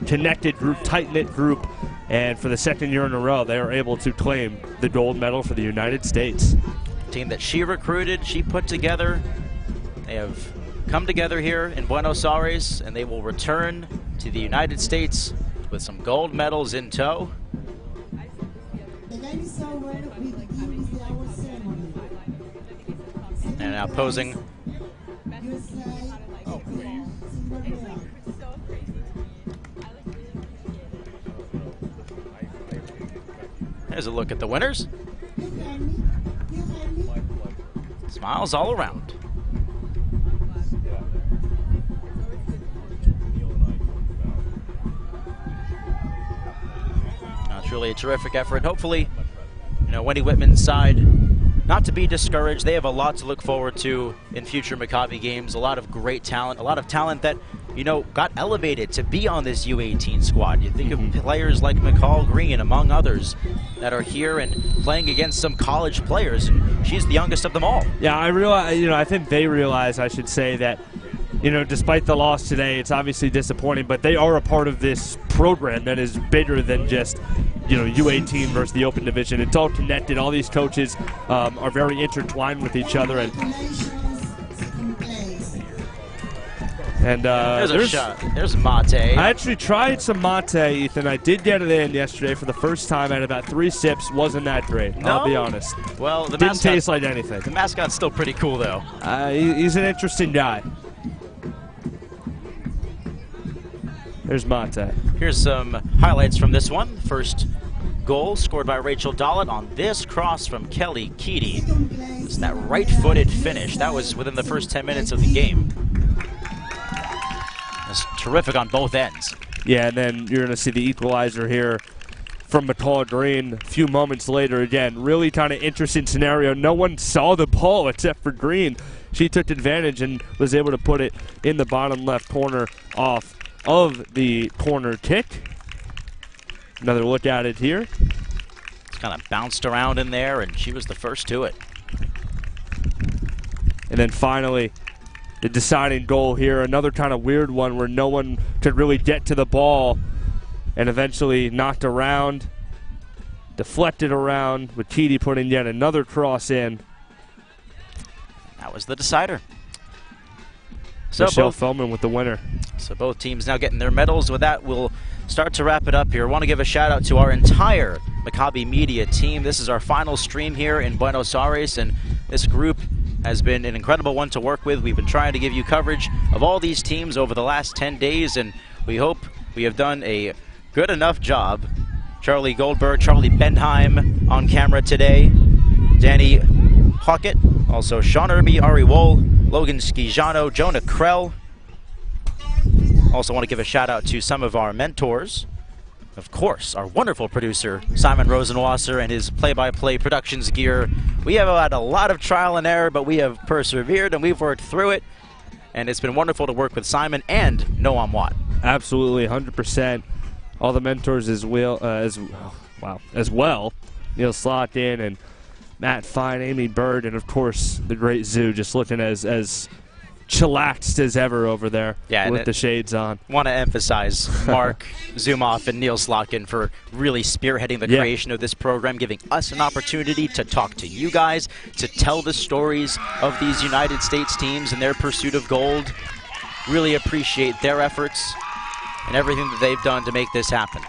Speaker 5: connected group, tight-knit group. And for the second year in a row, they were able to claim the gold medal for the United States.
Speaker 2: Team that she recruited, she put together. They have come together here in Buenos Aires, and they will return to the United States with some gold medals in tow. And now posing. There's a look at the winners. Smiles all around. It's really a terrific effort. Hopefully, you know, Wendy Whitman's side, not to be discouraged. They have a lot to look forward to in future Maccabi games. A lot of great talent, a lot of talent that, you know, got elevated to be on this U18 squad. You think of players like McCall Green, among others, that are here and playing against some college players, and she's the youngest of them all.
Speaker 5: Yeah, I realize, you know, I think they realize, I should say, that, you know, despite the loss today, it's obviously disappointing, but they are a part of this program that is bigger than just, you know, U18 versus the Open Division. It's all connected. All these coaches are very intertwined with each other, and
Speaker 2: there's a shot. There's mate.
Speaker 5: I actually tried some mate, Ethan. I did get it in yesterday for the first time. I had about 3 sips. Wasn't that great,
Speaker 2: No?
Speaker 5: I'll be honest.
Speaker 2: Well, the
Speaker 5: Didn't
Speaker 2: mascot,
Speaker 5: taste like anything.
Speaker 2: the mascot's still pretty cool, though.
Speaker 5: He's an interesting guy. There's mate.
Speaker 2: Here's some highlights from this one. First goal scored by Rachel Dollett on this cross from Kelly Keedy. It's that right-footed finish. That was within the first 10 minutes of the game. It's terrific on both ends.
Speaker 5: Yeah, and then you're going to see the equalizer here from McCall Green a few moments later. Again, really kind of interesting scenario. No one saw the ball except for Green. She took advantage and was able to put it in the bottom left corner off of the corner kick. Another look at it here.
Speaker 2: It's kind of bounced around in there, and she was the first to it.
Speaker 5: And then finally, the deciding goal here. Another kind of weird one where no one could really get to the ball, and eventually knocked around, deflected around, with Keedy putting yet another cross in.
Speaker 2: That was the decider. So
Speaker 5: Michelle Feldman with the winner.
Speaker 2: So both teams now getting their medals. With that, we'll start to wrap it up here. I want to give a shout out to our entire Maccabi media team. This is our final stream here in Buenos Aires, and this group has been an incredible one to work with. We've been trying to give you coverage of all these teams over the last 10 days, and We hope we have done a good enough job. Charlie Goldberg, Charlie Benheim on camera today. Danny Hockett, also Sean Irby, Ari Wohl, Logan Schijano, Jonah Krell. Also want to give a shout out to some of our mentors. Of course, our wonderful producer, Simon Rosenwasser, and his play-by-play productions gear. We have had a lot of trial and error, but we have persevered and we've worked through it. And it's been wonderful to work with Simon and Noam Watt.
Speaker 5: Absolutely, 100%. All the mentors as well. Neil Slotkin and Matt Fine, Amy Bird, and of course the great Zoo, just looking as chillaxed as ever over there with the shades on.
Speaker 2: Want to emphasize Mark Zumoff and Neil Slotkin for really spearheading the creation of this program, giving us an opportunity to talk to you guys, to tell the stories of these United States teams and their pursuit of gold. Really appreciate their efforts and everything that they've done to make this happen.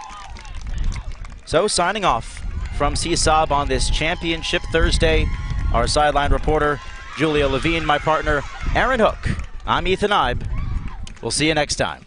Speaker 2: So signing off from CSAB on this Championship Thursday, our sideline reporter, Julia Levine, my partner, Aaron Hook. I'm Ethan Ibe. We'll see you next time.